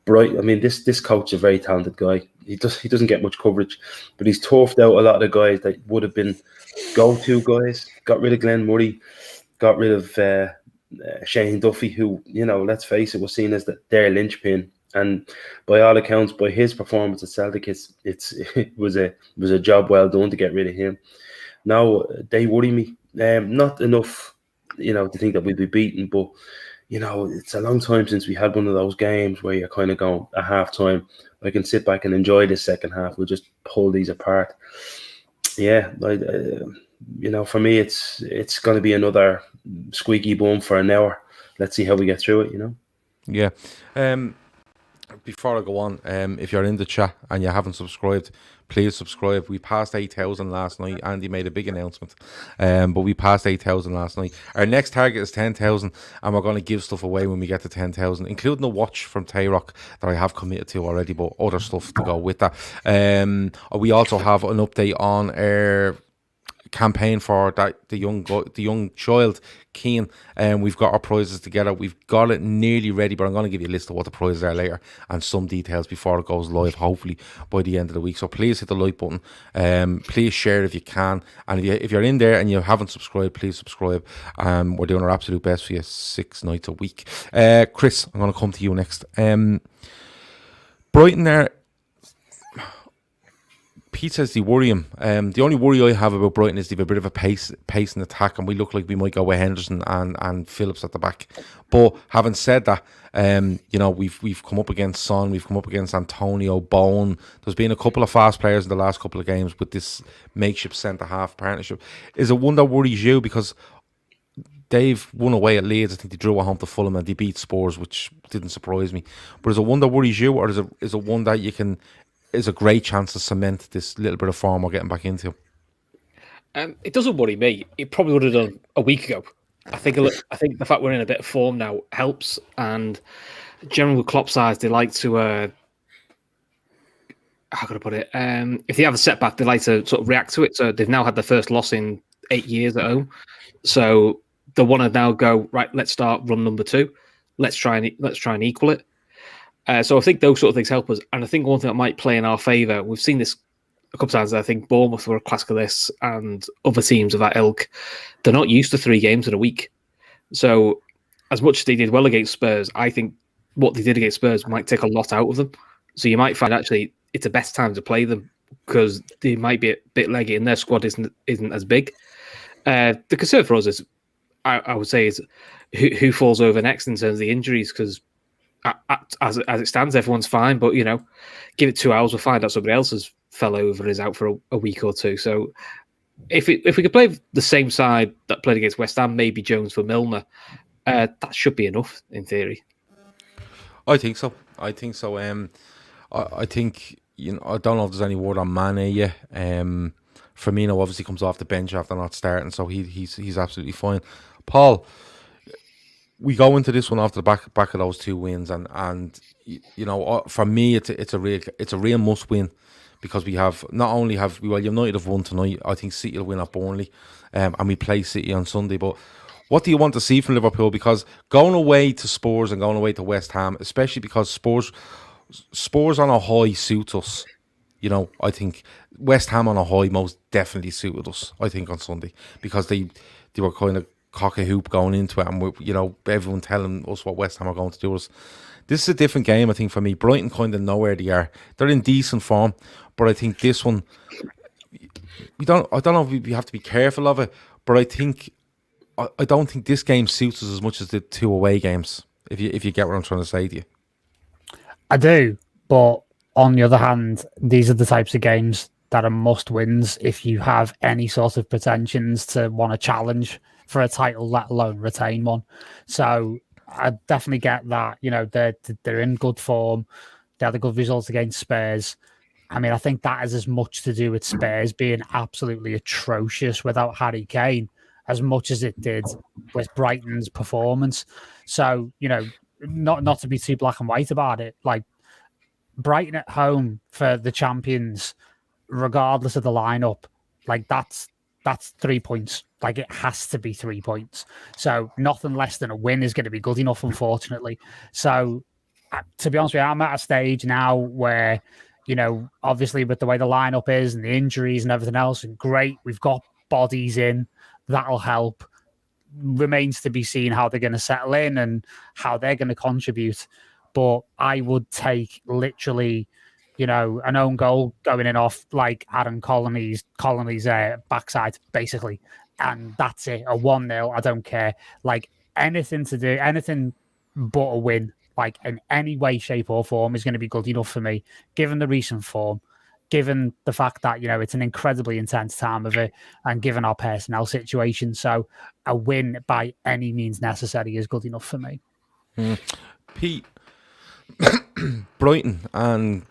Brighton. I mean, this coach is a very talented guy. He doesn't get much coverage, but he's toughed out a lot of the guys that would have been go-to guys. Got rid of Glenn Murray, got rid of Shane Duffy, who let's face it, was seen as their linchpin And by all accounts, by his performance at Celtic, it was a job well done to get rid of him. Now they worry me. Not enough, to think that we'd be beaten, but it's a long time since we had one of those games where you're kind of going at half time, I can sit back and enjoy this second half. We'll just pull these apart. Yeah, for me, it's going to be another squeaky bum for an hour. Let's see how we get through it, Yeah. Before I go on, if you're in the chat and you haven't subscribed, please subscribe. We passed 8,000 last night. Andy made a big announcement, but we passed 8,000 last night. Our next target is 10,000, and we're going to give stuff away when we get to 10,000, including a watch from Tayrock that I have committed to already, but other stuff to go with that. We also have an update on our campaign for the young child Keane, and we've got our prizes together. We've got it nearly ready, but I'm going to give you a list of what the prizes are later and some details before it goes live, hopefully by the end of the week. So please hit the like button, please share if you can, and if you're in there and you haven't subscribed, please subscribe. We're doing our absolute best for you 6 nights a week. Chris, I'm going to come to you next. Brighton there, Pete says they worry him. The only worry I have about Brighton is they have a bit of a pace in attack, and we look like we might go with Henderson and Phillips at the back. But having said that, we've come up against Son, we've come up against Antonio, Bowen. There's been a couple of fast players in the last couple of games with this makeshift centre-half partnership. Is it one that worries you? Because they've won away at Leeds. I think they drew at home to Fulham and they beat Spurs, which didn't surprise me. But is it one that worries you, or is it one that is a great chance to cement this little bit of form we're getting back into? It doesn't worry me. It probably would have done a week ago. I think the fact we're in a bit of form now helps, and generally with Klopp sides, they like to how can I put it? If they have a setback, they like to sort of react to it. So they've now had their first loss in 8 years at home. So they want to now go, right, let's start run number 2. Let's try and equal it. So I think those sort of things help us. And I think one thing that might play in our favour, we've seen this a couple of times. I think Bournemouth were a classic of this, and other teams of that ilk, they're not used to 3 games in a week. So as much as they did well against Spurs, I think what they did against Spurs might take a lot out of them. So you might find actually it's the best time to play them because they might be a bit leggy and their squad isn't as big. The concern for us is, I would say, is who falls over next in terms of the injuries, because as it stands, everyone's fine, but give it 2 hours, we'll find out somebody else has fell over and is out for a week or 2. So if we could play the same side that played against West Ham, maybe Jones for Milner, that should be enough in theory. I think so. I think I don't know if there's any word on Mane yet. Firmino obviously comes off the bench after not starting, so he's absolutely fine. Paul, we go into this one off the back of those 2 wins, and for me it's a real must win, because United have won tonight. I think City will win at Burnley, and we play City on Sunday. But what do you want to see from Liverpool? Because going away to Spurs and going away to West Ham, especially because Spurs on a high suits us. I think West Ham on a high most definitely suited us, I think, on Sunday, because they were kind of cock a hoop going into it, and everyone telling us what West Ham are going to do us. This is a different game, I think, for me. Brighton kind of know where they are. They're in decent form, but I think this one, I don't know if we have to be careful of it, but I don't think this game suits us as much as the 2 away games, if you get what I'm trying to say to you. I do, but on the other hand, these are the types of games that are must wins if you have any sort of pretensions to want to challenge for a title, let alone retain one. So I definitely get that. They're in good form. They had a good result against Spurs. I mean, I think that has as much to do with Spurs being absolutely atrocious without Harry Kane as much as it did with Brighton's performance. So, not to be too black and white about it, like Brighton at home for the champions, regardless of the lineup, like that's 3 points. Like, it has to be 3 points. So nothing less than a win is going to be good enough, unfortunately. So to be honest with you, I'm at a stage now where, obviously with the way the lineup is and the injuries and everything else, and great, we've got bodies in, that'll help. Remains to be seen how they're going to settle in and how they're going to contribute. but I would take literally, an own goal going in off like Aaron Colony's backside, basically. And that's it. A 1-0. I don't care. Like anything but a win, like in any way, shape, or form, is going to be good enough for me, given the recent form, given the fact that, it's an incredibly intense time of it, and given our personnel situation. So a win by any means necessary is good enough for me. Pete, Brighton and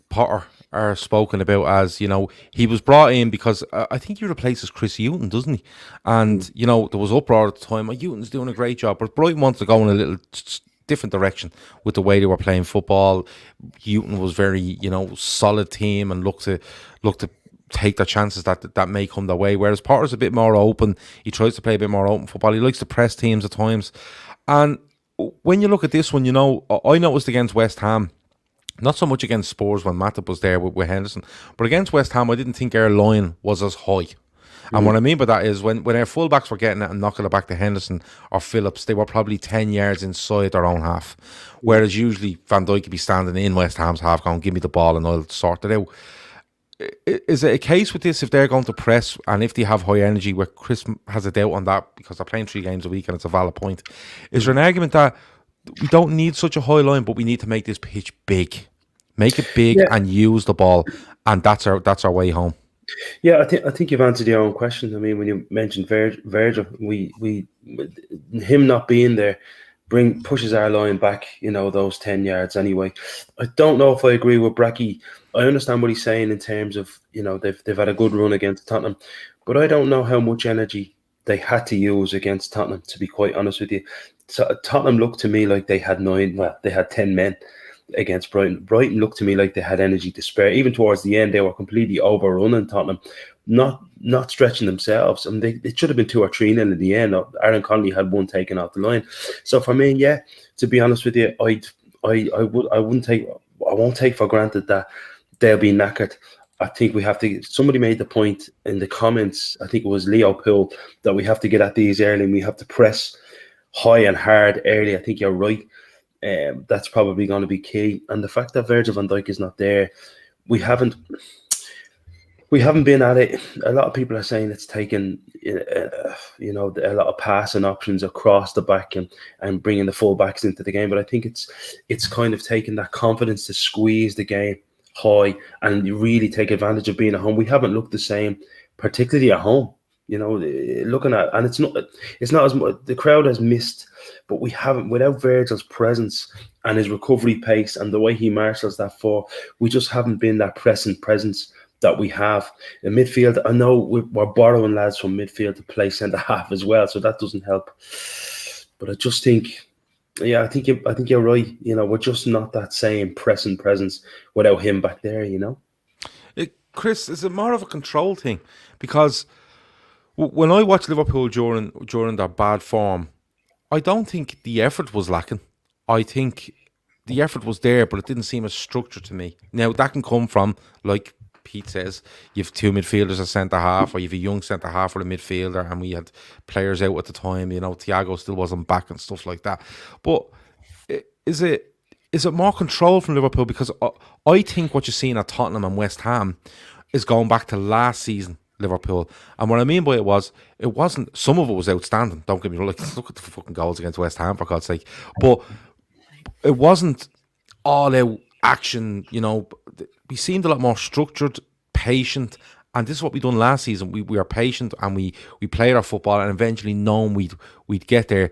Potter are spoken about as, he was brought in because I think he replaces Chris Hughton, doesn't he? And, there was uproar at the time. Hughton's doing a great job, but Brighton wanted to go in a little different direction with the way they were playing football. Hughton was very, solid team and look to take the chances that may come their way. Whereas Potter's a bit more open. He tries to play a bit more open football. He likes to press teams at times. And when you look at this one, I noticed against West Ham, not so much against Spurs when Matip was there with Henderson, but against West Ham, I didn't think our line was as high. And what I mean by that is when our fullbacks were getting it and knocking it back to Henderson or Phillips, they were probably 10 yards inside their own half. Whereas usually Van Dijk could be standing in West Ham's half going, give me the ball and I'll sort it out. Is it a case with this if they're going to press and if they have high energy, where Chris has a doubt on that because they're playing 3 games a week and it's a valid point? Is there an argument that we don't need such a high line, but we need to make this pitch big? Make it big and use the ball, and that's our way home. Yeah, I think you've answered your own question. I mean, when you mentioned Virgil, him not being there pushes our line back, those 10 yards anyway. I don't know if I agree with Bracky. I understand what he's saying in terms of, they've had a good run against Tottenham, but I don't know how much energy they had to use against Tottenham, to be quite honest with you. So Tottenham looked to me like they had 10 men against Brighton. Brighton looked to me like they had energy to spare. Even towards the end, they were completely overrunning Tottenham, not stretching themselves. And it should have been 2 or 3 in the end. Aaron Connolly had 1 taken off the line. So for me, to be honest with you, I won't take for granted that they'll be knackered. I think we have to. Somebody made the point in the comments, I think it was Leo Poole, that we have to get at these early and we have to press high and hard early. I think you're right. That's probably going to be key. And the fact that Virgil van Dijk is not there, we haven't been at it. A lot of people are saying it's taken, a lot of passing options across the back and bringing the full backs into the game. But I think it's kind of taken that confidence to squeeze the game high and really take advantage of being at home. We haven't looked the same, particularly at home. Looking at, and it's not as much, the crowd has missed, but we haven't, without Virgil's presence and his recovery pace and the way he marshals that we just haven't been that presence that we have in midfield. I know we're borrowing lads from midfield to play centre half as well, so that doesn't help. But I just think, I think you're right. We're just not that same presence without him back there. Chris, is it more of a control thing? Because when I watch Liverpool during their bad form, I don't think the effort was lacking. I think the effort was there, but it didn't seem as structured to me. Now, that can come from, like Pete says, you have 2 midfielders as centre half, or you have a young centre half or a midfielder, and we had players out at the time. Thiago still wasn't back and stuff like that. But is it more control from Liverpool? Because I think what you're seeing at Tottenham and West Ham is going back to last season Liverpool. And what I mean by it wasn't, some of it was outstanding. Don't get me wrong, look at the fucking goals against West Ham, for God's sake. But it wasn't all out action, we seemed a lot more structured, patient, and this is what we done last season. We are patient and we played our football and eventually known we'd get there.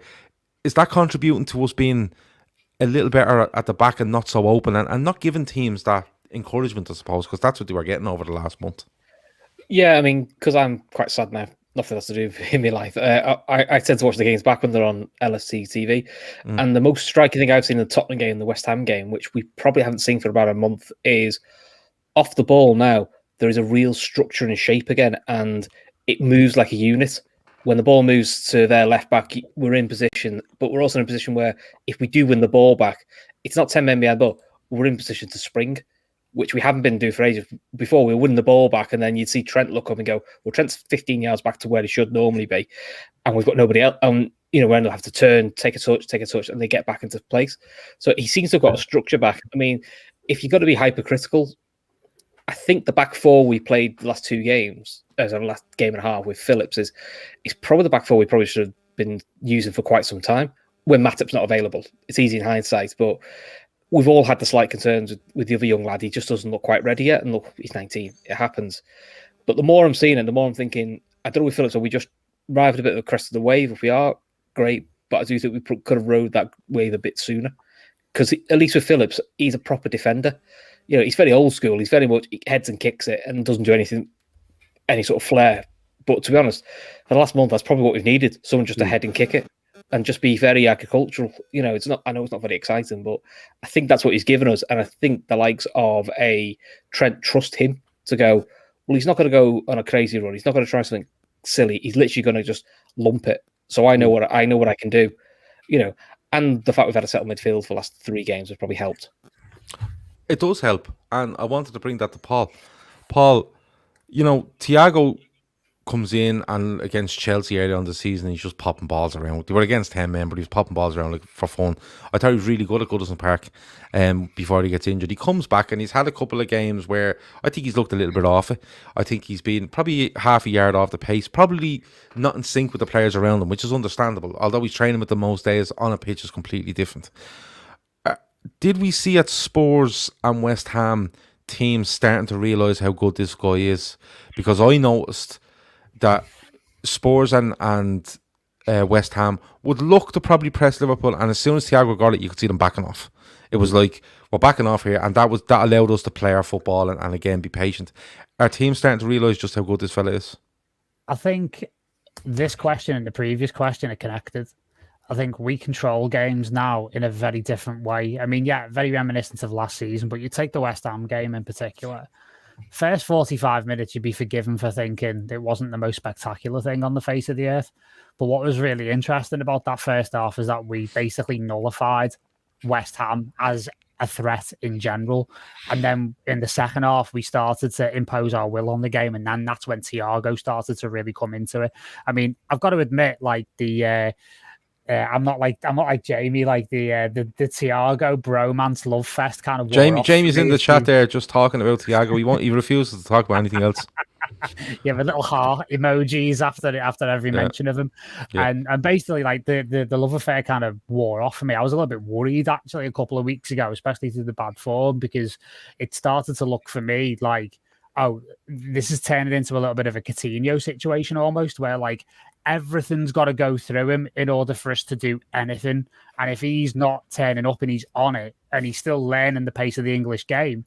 Is that contributing to us being a little better at the back and not so open and not giving teams that encouragement, I suppose, because that's what they were getting over the last month? Yeah, I mean, because I'm quite sad now. Nothing else to do in my life. I tend to watch the games back when they're on LFC TV. And the most striking thing I've seen in the Tottenham game, the West Ham game, which we probably haven't seen for about a month, is off the ball now, there is a real structure and shape again, and it moves like a unit. When the ball moves to their left back, we're in position, but we're also in a position where if we do win the ball back, it's not 10 men behind the ball, we're in position to spring, which we haven't been doing for ages. Before, we were winning the ball back, and then you'd see Trent look up and go, well, Trent's 15 yards back to where he should normally be, and we've got nobody else. when they'll have to turn, take a touch, and they get back into place. So he seems to have got a structure back. I mean, if you've got to be hypercritical, I think the back four we played the last two games, as a last game and a half with Phillips, is probably the back four we probably should have been using for quite some time when Matip's not available. It's easy in hindsight, but we've all had the slight concerns with the other young lad. He just doesn't look quite ready yet. And look, he's 19. It happens. But the more I'm seeing it, the more I'm thinking, I don't know with Phillips, are we just arrived at a bit of a crest of the wave? If we are, great. But I do think we could have rode that wave a bit sooner. Because at least with Phillips, he's a proper defender. He's very old school. He's very much heads and kicks it and doesn't do anything, any sort of flair. But to be honest, for the last month, that's probably what we've needed. Someone just to head and kick it and just be very agricultural. It's not. I know it's not very exciting, but I think that's what he's given us. And I think the likes of a Trent trust him to go, well, he's not going to go on a crazy run. He's not going to try something silly. He's literally going to just lump it. So I know what I can do. And the fact we've had a settled midfield for the last 3 games has probably helped. It does help, and I wanted to bring that to Paul. Paul, Thiago comes in and against Chelsea earlier on the season, he's just popping balls around. They were against 10 men, but he was popping balls around for fun. I thought he was really good at Goodison Park before he gets injured. He comes back and he's had a couple of games where I think he's looked a little bit off it. I think he's been probably half a yard off the pace, probably not in sync with the players around him, which is understandable. Although he's training with them most days, on a pitch is completely different. Did we see at Spurs and West Ham teams starting to realise how good this guy is? Because I noticed that Spurs and West Ham would look to probably press Liverpool, and as soon as Thiago got it, you could see them backing off. It was like, we're backing off here, and that allowed us to play our football and again be patient. Are teams starting to realise just how good this fella is? I think this question and the previous question are connected. I think we control games now in a very different way. I mean, yeah, very reminiscent of last season, but you take the West Ham game in particular. First 45 minutes, you'd be forgiven for thinking it wasn't the most spectacular thing on the face of the earth. But what was really interesting about that first half is that we basically nullified West Ham as a threat in general. And then in the second half, we started to impose our will on the game. And then that's when Thiago started to really come into it. I mean, I've got to admit, like I'm not like Jamie, like the Thiago bromance love fest kind of. Jamie's in the chat there just talking about Thiago. He refuses to talk about anything else. Yeah, the little heart emojis after every mention of him, and basically like the love affair kind of wore off for me. I was a little bit worried actually a couple of weeks ago, especially through the bad form, because it started to look for me like, oh, this is turning into a little bit of a Coutinho situation almost, where like everything's got to go through him in order for us to do anything. And if he's not turning up and he's on it and he's still learning the pace of the English game,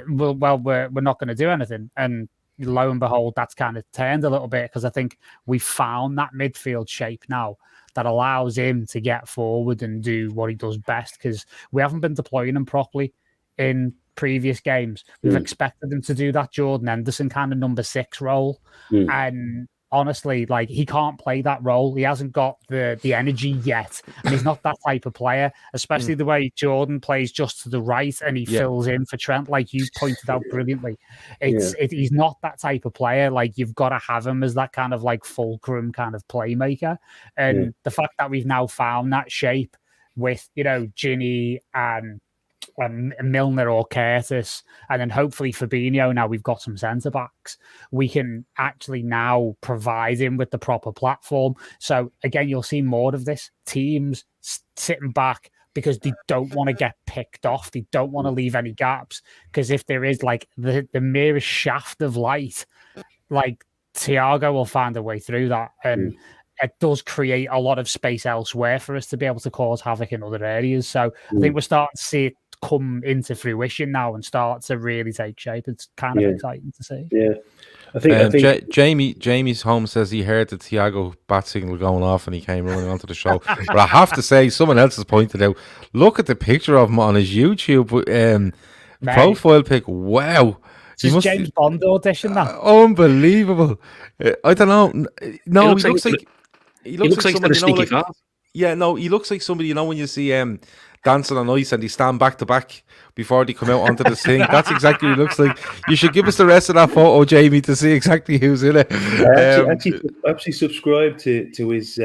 we're not going to do anything. And lo and behold, that's kind of turned a little bit, because I think we found that midfield shape now that allows him to get forward and do what he does best, because we haven't been deploying him properly in previous games. We've expected him to do that Jordan Henderson kind of number 6 role. And honestly, like, he can't play that role. He hasn't got the energy yet, and he's not that type of player, especially the way Jordan plays just to the right and he fills in for Trent, like you pointed out brilliantly. He's not that type of player. Like, you've got to have him as that kind of like fulcrum kind of playmaker. And the fact that we've now found that shape with, Ginny and Milner or Curtis, and then hopefully Fabinho. Now we've got some centre backs, we can actually now provide him with the proper platform. So again, you'll see more of this, teams sitting back because they don't want to get picked off, they don't want to leave any gaps, because if there is like the merest shaft of light, like Thiago will find a way through that, and it does create a lot of space elsewhere for us to be able to cause havoc in other areas. So I think we're starting to see it come into fruition now and start to really take shape. It's kind of exciting to see. Yeah, I think Jamie's home says he heard the Thiago bat signal going off and he came running onto the show. But I have to say, someone else has pointed out, look at the picture of him on his YouTube profile pic. Wow. It's James Bond audition, that. Unbelievable. I don't know. No, he looks like somebody, he looks like somebody, when you see dancing on ice and they stand back to back before they come out onto the thing. That's exactly what he looks like. You should give us the rest of that photo, Jamie, to see exactly who's in it. I actually subscribed to his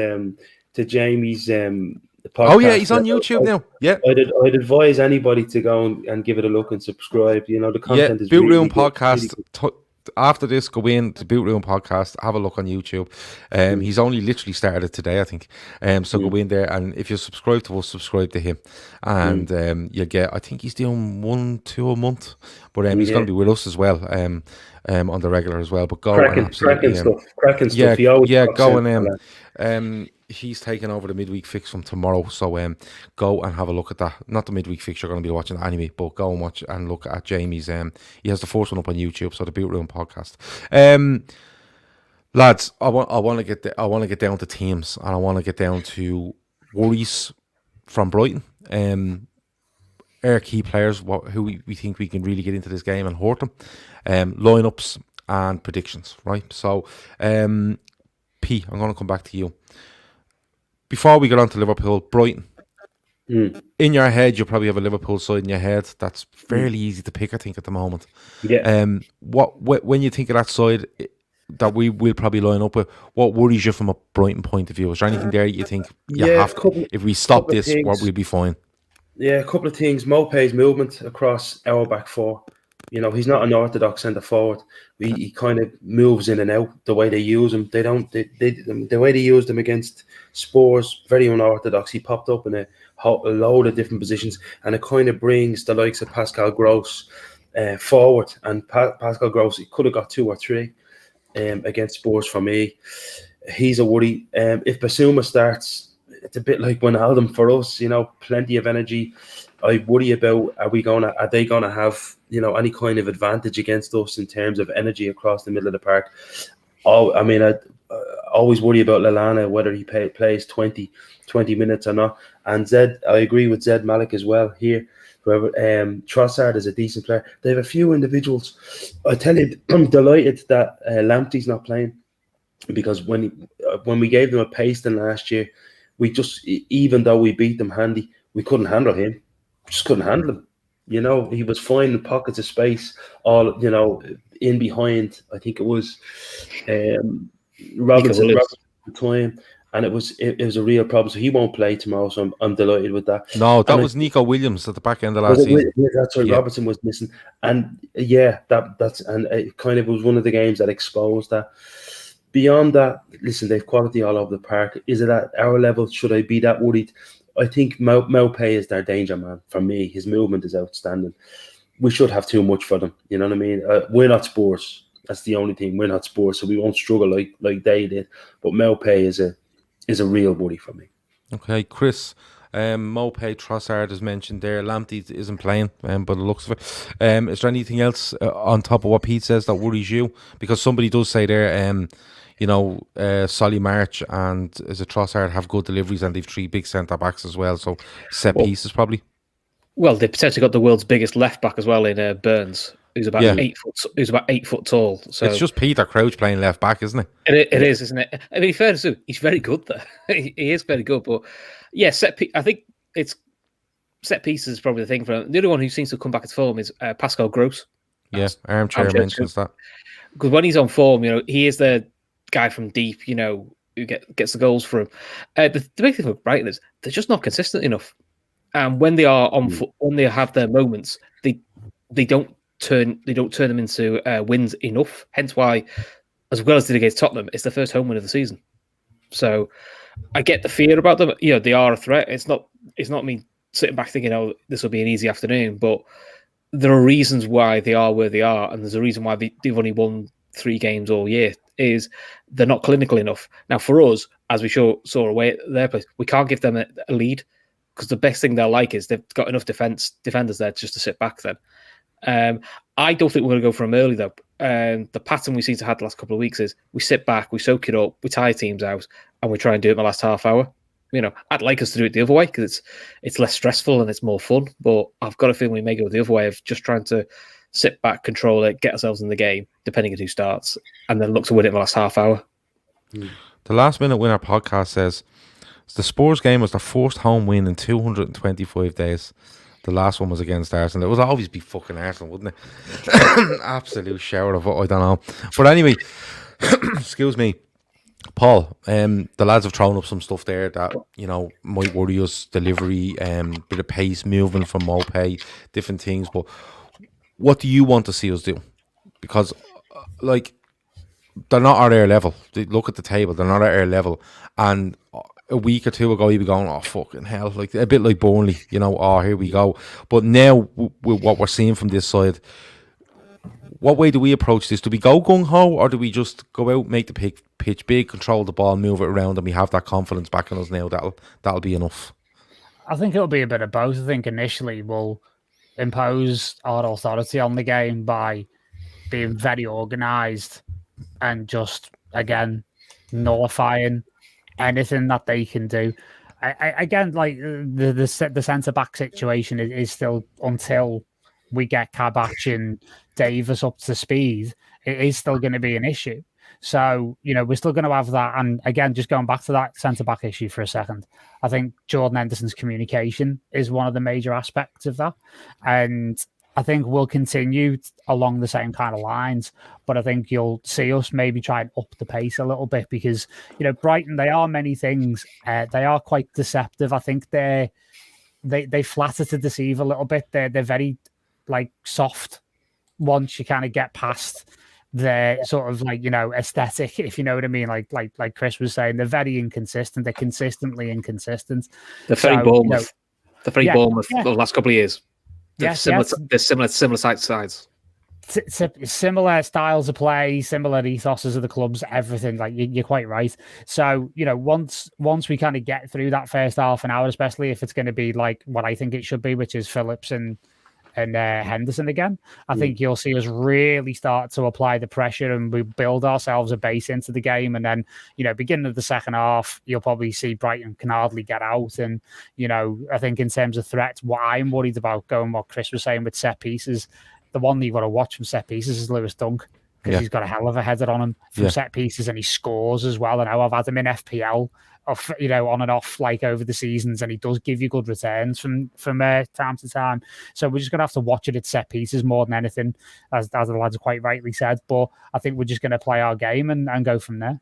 to Jamie's podcast. Oh yeah, he's on YouTube now. Yeah. I'd advise anybody to go and give it a look and subscribe. You know, the content is Boot really Room good, Podcast. really good. After this, go in to Boot Room Podcast, have a look on YouTube. He's only literally started it today, I think. So go in there, and if you subscribe to us, subscribe to him, and you'll get. I think he's doing 1-2 a month, but he's going to be with us as well, on the regular as well. But go cracking stuff. Yeah, go and he's taking over the midweek fix from tomorrow, so go and have a look at that. Not the midweek fix, you're going to be watching that anyway, but go and watch and look at Jamie's. He has the first one up on YouTube, so the Boot Room Podcast. Lads, I want to get down to teams, and I want to get down to worries from Brighton. Our key players, who we think we can really get into this game and hurt them. Lineups and predictions, right? So, P, I'm going to come back to you. Before we get on to Liverpool, Brighton. In your head, you probably have a Liverpool side in your head. That's fairly easy to pick, I think, at the moment. Yeah. When you think of that side that we will probably line up with, what worries you from a Brighton point of view? Is there anything there you think if we stop this, we'll be fine? Yeah, a couple of things. Mopé's movement across our back four. You know, he's not an orthodox centre forward. He kind of moves in and out the way they use him. The way they used him against Spurs, very unorthodox. He popped up in a load of different positions, and it kind of brings the likes of Pascal Gross forward. And Pascal Gross, he could have got 2 or 3 against Spurs for me. He's a worry. If Basuma starts, it's a bit like Wijnaldum for us. You know, plenty of energy. I worry about are they gonna have, you know, any kind of advantage against us in terms of energy across the middle of the park? I always worry about Lallana, whether he plays 20 minutes or not. And I agree with Zed Malik as well here. Whoever Trossard is a decent player. They have a few individuals. I tell you, I'm delighted that Lamptey's not playing, because when we gave them a pasting last year, we just, even though we beat them handy, we couldn't handle him. Just couldn't handle him. You know, he was finding pockets of space, all, you know, in behind. I think it was Robinson at the time, and it was a real problem. So he won't play tomorrow. So I'm delighted with that. No, that was Nico Williams at the back end of last season. That's right. Yeah. Robertson was missing, and it kind of was one of the games that exposed that. Beyond that, listen, they've quality all over the park. Is it at our level? Should I be that worried? I think Mopé is their danger man. For me, his movement is outstanding. We should have too much for them. You know what I mean? We're not Spurs. That's the only thing. We're not Spurs, so we won't struggle like they did. But Mopé is a real worry for me. Okay, Chris. Mopé, Trossard is mentioned there. Lamptey isn't playing, but it looks of it. Is there anything else on top of what Pete says that worries you? Because somebody does say there, you know, Solly March and is it Trossard have good deliveries, and they've 3 big centre backs as well. So set pieces probably. Well, they potentially got the world's biggest left back as well in Burns, who's about 8 foot. Who's about 8 foot tall. So it's just Peter Crouch playing left back, isn't it? It is, isn't it? I mean, fair to say, he's very good there. He is very good, but yeah, I think it's set pieces is probably the thing for him. The other one who seems to come back to form is Pascal Gross. Yeah, Armchair mentions that. Because when he's on form, you know, he is the guy from deep, you know, who gets the goals for him. The big thing with Brighton is they're just not consistent enough. And when they are on foot, when they have their moments, they don't turn them into wins enough. Hence why, as well as did against Tottenham, it's the first home win of the season. So I get the fear about them. You know, they are a threat. It's not me sitting back thinking, oh, this will be an easy afternoon. But there are reasons why they are where they are, and there's a reason why they've only won 3 games all year. Is they're not clinical enough. Now, for us, as we saw away at their place, we can't give them a lead, because the best thing they'll like is they've got enough defenders there just to sit back then. I don't think we're going to go for them early, though. The pattern we seem to have the last couple of weeks is we sit back, we soak it up, we tire teams out, and we try and do it in the last half hour. You know, I'd like us to do it the other way because it's less stressful and it's more fun. But I've got a feeling we may go the other way of just trying to sit back, control it, get ourselves in the game, depending on who starts, and then look to win it in the last half hour. The Last Minute Winner podcast says the Spurs game was the first home win in 225 days. The last one was against Arsenal. It would always be fucking Arsenal, wouldn't it? Absolute shower of I don't know. But anyway, excuse me. Paul, the lads have thrown up some stuff there that, might worry us. Delivery, bit of pace, movement from Mopay, different things. But what do you want to see us do? Because, they're not at our level. They look at the table, they're not at our level. And a week or two ago, you'd be going, oh, fucking hell. Like, a bit like Burnley, oh, here we go. But now, with what we're seeing from this side, what way do we approach this? Do we go gung-ho, or do we just go out, make the pitch big, control the ball, move it around, and we have that confidence back in us now? That'll be enough. I think it'll be a bit of both. I think initially we'll impose our authority on the game by being very organised and just, again, nullifying anything that they can do. Again, like the centre-back situation is still, until we get Kabach and Davis up to speed, it is still going to be an issue. So, we're still going to have that. And again, just going back to that centre-back issue for a second, I think Jordan Henderson's communication is one of the major aspects of that. And I think we'll continue along the same kind of lines, but I think you'll see us maybe try and up the pace a little bit because, Brighton, they are many things. They are quite deceptive. I think they flatter to deceive a little bit. They're very soft once you kind of get past their sort of aesthetic, if you know what I mean. Like Chris was saying, they're very inconsistent. They're consistently inconsistent. They're very Bournemouth. They're very Bournemouth the last couple of years. They're similar sides. Similar styles of play, similar ethoses of the clubs, everything. Like you're quite right. So once we kind of get through that first half an hour, especially if it's going to be like what I think it should be, which is Phillips and Henderson again, I think you'll see us really start to apply the pressure and we build ourselves a base into the game. And then, beginning of the second half, you'll probably see Brighton can hardly get out. And, I think in terms of threats, what I'm worried about, going what Chris was saying with set pieces, the one that you've got to watch from set pieces is Lewis Dunk, because he's got a hell of a header on him from set pieces, and he scores as well. And I've had him in FPL, on and off over the seasons, and he does give you good returns from time to time. So we're just going to have to watch it at set pieces more than anything, as the lads quite rightly said. But I think we're just going to play our game and go from there.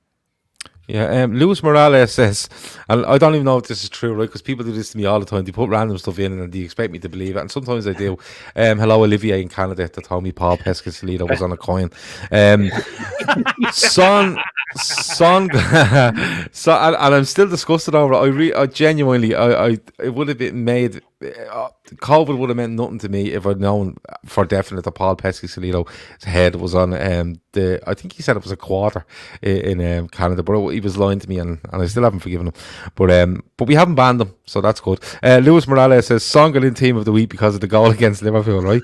Yeah, Luis Morales says, and I don't even know if this is true, right? Because people do this to me all the time. They put random stuff in and they expect me to believe it, and sometimes I do. Hello, Olivier in Canada, that told me Paul Pescasolido was on a coin. Son, and I'm still disgusted over it. I genuinely, it would have been made. COVID would have meant nothing to me if I'd known for definite that Paul Pescasolido's head was on I think he said it was a quarter in Canada, but he was lying to me, and I still haven't forgiven him. But we haven't banned him, so that's good. Luis Morales says Son got in team of the week because of the goal against Liverpool, right?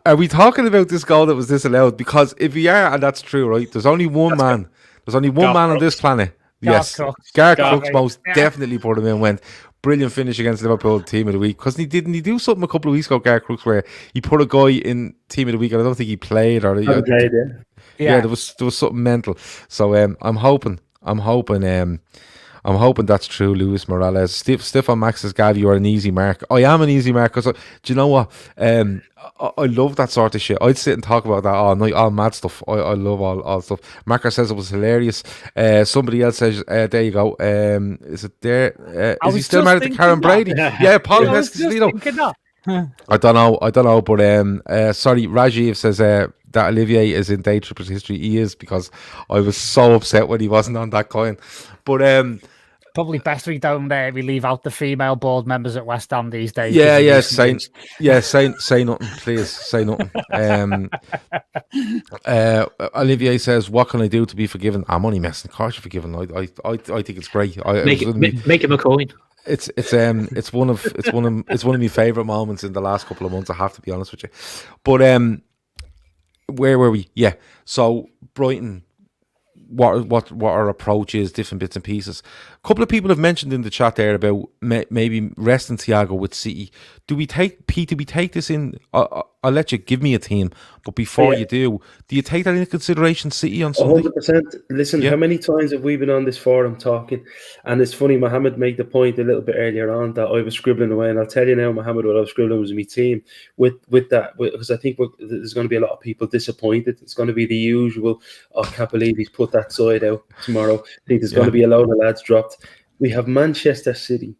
Are we talking about this goal that was disallowed? Because if we are, and that's true, right? There's only one man. There's only one man on this planet. Yes, Gareth Crooks most definitely put him in. Went brilliant finish against Liverpool team of the week, because he do something a couple of weeks ago, Gareth Crooks, where he put a guy in team of the week, and I don't think he played, or there was something mental. So I'm hoping that's true, Luis Morales. Stefan Max says, Gav, you are an easy mark. I am an easy mark, because do you know what? I love that sort of shit. I'd sit and talk about that all night, all mad stuff. I love all stuff. Marker says it was hilarious. Somebody else says, there you go. Is it there? Is he still married to Karen Brady? Yeah, Paul Pescasolido. I don't know, but sorry, Rajiv says that Olivier is in Daytrippers history. He is, because I was so upset when he wasn't on that coin. But probably best we don't we leave out the female board members at West Ham these days. Say nothing, please. Say nothing. Olivier says, what can I do to be forgiven? I'm only messing. Of course you're forgiven. I think it's great. Make him a coin. It's one of my favourite moments in the last couple of months, I have to be honest with you. But where were we? Yeah. So Brighton, what our approach is, different bits and pieces. A couple of people have mentioned in the chat there about maybe resting Thiago with City. Do we take this in? I'll let you give me a team, but before you do you take that into consideration, City on Sunday? 100%. Listen, how many times have we been on this forum talking? And it's funny, Mohammed made the point a little bit earlier on that I was scribbling away, and I'll tell you now, Mohammed, what I was scribbling was my team with that, because I think there's going to be a lot of people disappointed. It's going to be the usual, I can't believe he's put that side out tomorrow. I think there's going to be a load of lads dropped. We have Manchester City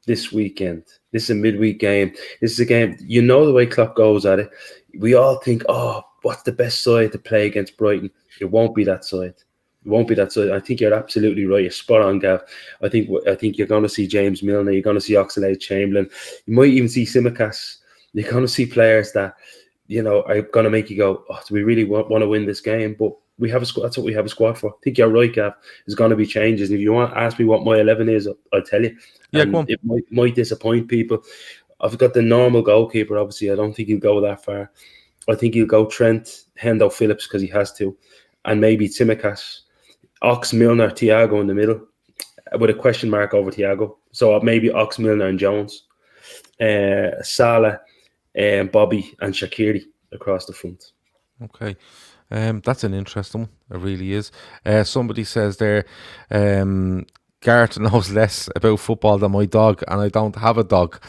this weekend. This is a midweek game. This is a game, you know the way Klopp goes at it. We all think, oh, what's the best side to play against Brighton? It won't be that side. It won't be that side. I think you're absolutely right. You're spot on, Gav. I think you're going to see James Milner. You're going to see Oxlade-Chamberlain. You might even see Tsimikas. You're going to see players that, you know, are going to make you go, oh, do we really want to win this game? But we have a squad. That's what we have a squad for. I think you're right, Gav. There's going to be changes. And if you want to ask me what my 11 is, I'll tell you. Yeah, come on. It might disappoint people. I've got the normal goalkeeper, obviously. I don't think he'll go that far. I think he'll go Trent, Hendo, Phillips, because he has to. And maybe Tsimikas, Ox, Milner, Thiago in the middle, with a question mark over Thiago. So maybe Ox, Milner and Jones. Salah, Bobby and Shaqiri across the front. Okay. That's an interesting one. It really is. Somebody says there, Gareth knows less about football than my dog, and I don't have a dog,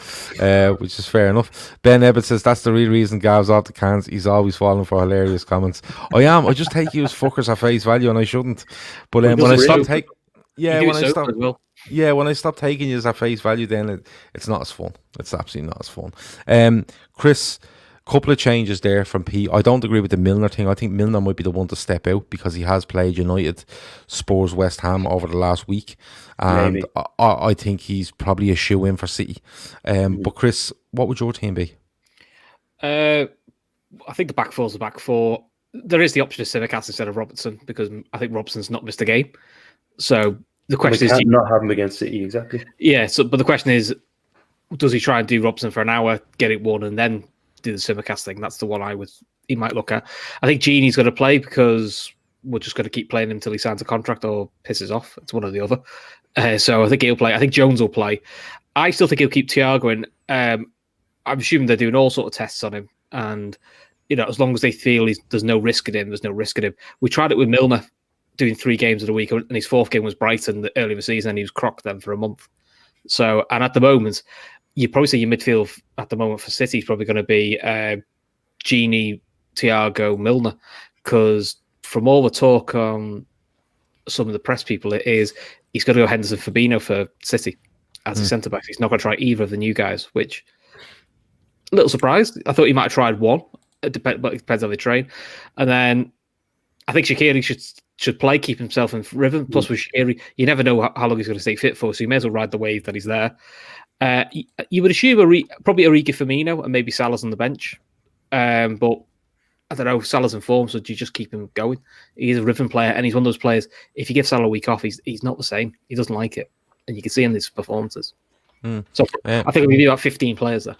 which is fair enough. Ben Ebbett says that's the real reason Gav's off the cans. He's always falling for hilarious comments. I am. I just take you as fuckers at face value, and I shouldn't. But when I stop taking, when I stop taking you at face value, then it's not as fun. It's absolutely not as fun. Chris, couple of changes there from P. I don't agree with the Milner thing. I think Milner might be the one to step out because he has played United, Spurs, West Ham over the last week, and I think he's probably a shoe-in for City. But Chris, what would your team be? I think the back four is the back four. There is the option of Tsimikas instead of Robertson because I think Robertson's not missed a game. So the question is, not have him against City, exactly. Yeah. So, but the question is, does he try and do Robertson for an hour, get it won, and then do the Tsimikas thing? That's the one he might look at. I think Gini's going to play because we're just going to keep playing him until he signs a contract or pisses off. It's one or the other. So I think he'll play. I think Jones will play. I still think he'll keep Thiago in. I'm assuming they're doing all sort of tests on him, and you know, as long as they feel there's no risk in him, there's no risk in him. We tried it with Milner, doing 3 games in a week, and his 4th game was Brighton early in the season, and he was crocked then for a month. So, and at the moment, you probably say your midfield at the moment for City is probably going to be Gini, Thiago, Milner, because from all the talk on some of the press people, it is he's going to go Henderson, Fabinho for City as a centre back. He's not going to try either of the new guys, which a little surprised. I thought he might have tried one, but it depends how they train. And then I think Shaqiri should play, keep himself in rhythm. Plus with Shaqiri, you never know how long he's going to stay fit for, so you may as well ride the wave that he's there. You would assume probably Origi, Firmino, and maybe Salah's on the bench. But I don't know, Salah's in form, so do you just keep him going? He's a rhythm player, and he's one of those players, if you give Salah a week off, he's not the same. He doesn't like it. And you can see in his performances. So I think we'll be about 15 players there.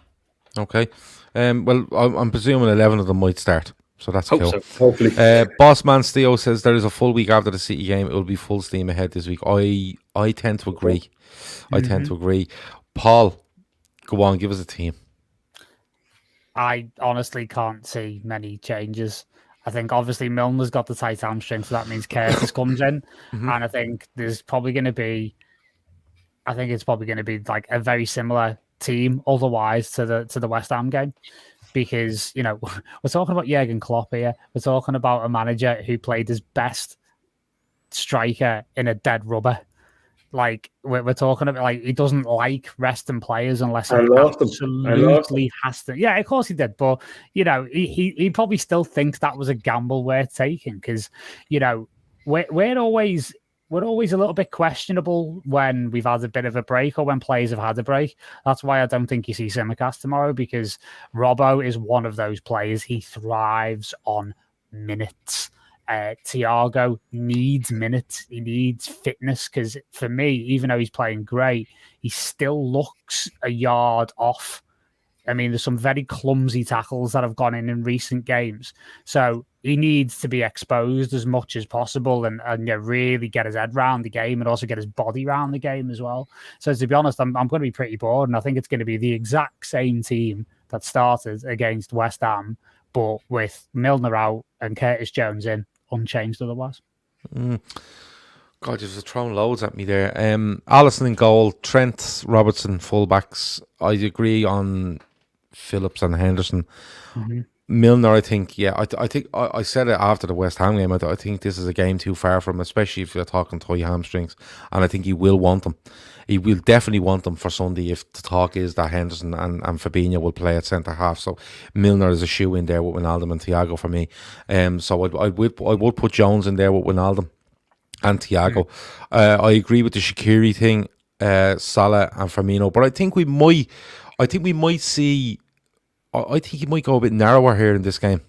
Okay. Well, I'm presuming 11 of them might start. So that's cool. So, hopefully. Bossman Steo says there is a full week after the City game. It will be full steam ahead this week. I tend to agree. I tend to agree. Paul, go on, give us a team. I honestly can't see many changes. I think obviously Milner's got the tight hamstring, so that means Curtis comes in. And I think there's probably going to be, it's probably going to be like a very similar team otherwise to the West Ham game. Because, you know, we're talking about Jurgen Klopp here. We're talking about a manager who played his best striker in a dead rubber. Like, we're talking about, like, he doesn't like resting players unless he absolutely has to. Yeah, of course he did. But, you know, he probably still thinks that was a gamble worth taking because, you know, we're always a little bit questionable when we've had a bit of a break or when players have had a break. That's why I don't think you see Tsimikas tomorrow because Robbo is one of those players. He thrives on minutes. Thiago needs minutes. He needs fitness because for me, even though he's playing great, he still looks a yard off. I mean, there's some very clumsy tackles that have gone in recent games. So he needs to be exposed as much as possible and really get his head around the game and also get his body around the game as well. So to be honest, I'm going to be pretty bored and I think it's going to be the exact same team that started against West Ham, but with Milner out and Curtis Jones in, unchanged otherwise. God, you've thrown loads at me there. Alisson in goal, Trent, Robertson, fullbacks. I agree on Phillips and Henderson. Milner, I think, I think I said it after the West Ham game. I think this is a game too far from him, especially if you're talking toy hamstrings. And I think he will want them. He will definitely want them for Sunday if the talk is that Henderson and Fabinho will play at centre half. So Milner is a shoe in there with Wijnaldum and Thiago for me. So I would put Jones in there with Wijnaldum and Thiago. I agree with the Shaqiri thing, Salah and Firmino, but I think we might see. I think he might go a bit narrower here in this game.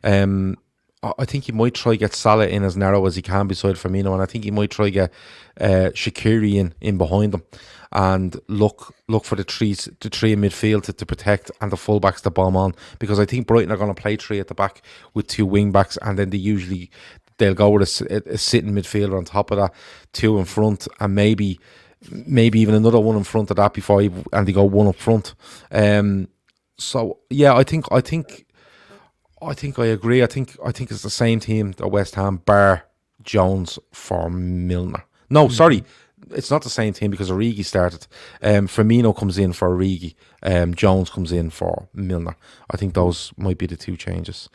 I think he might try get Salah in as narrow as he can beside Firmino, and I think he might try get Shaqiri in behind them, and look for the three in midfield to protect, and the fullbacks to bomb on, because I think Brighton are going to play three at the back with two wing backs, and then they'll go with a sitting midfielder on top of that, two in front, and maybe even another one in front of that and they go one up front. So yeah, I think I agree. I think it's the same team that West Ham, bar Jones for Milner. No, sorry, it's not the same team because Origi started. Firmino comes in for Origi. Jones comes in for Milner. I think those might be the two changes.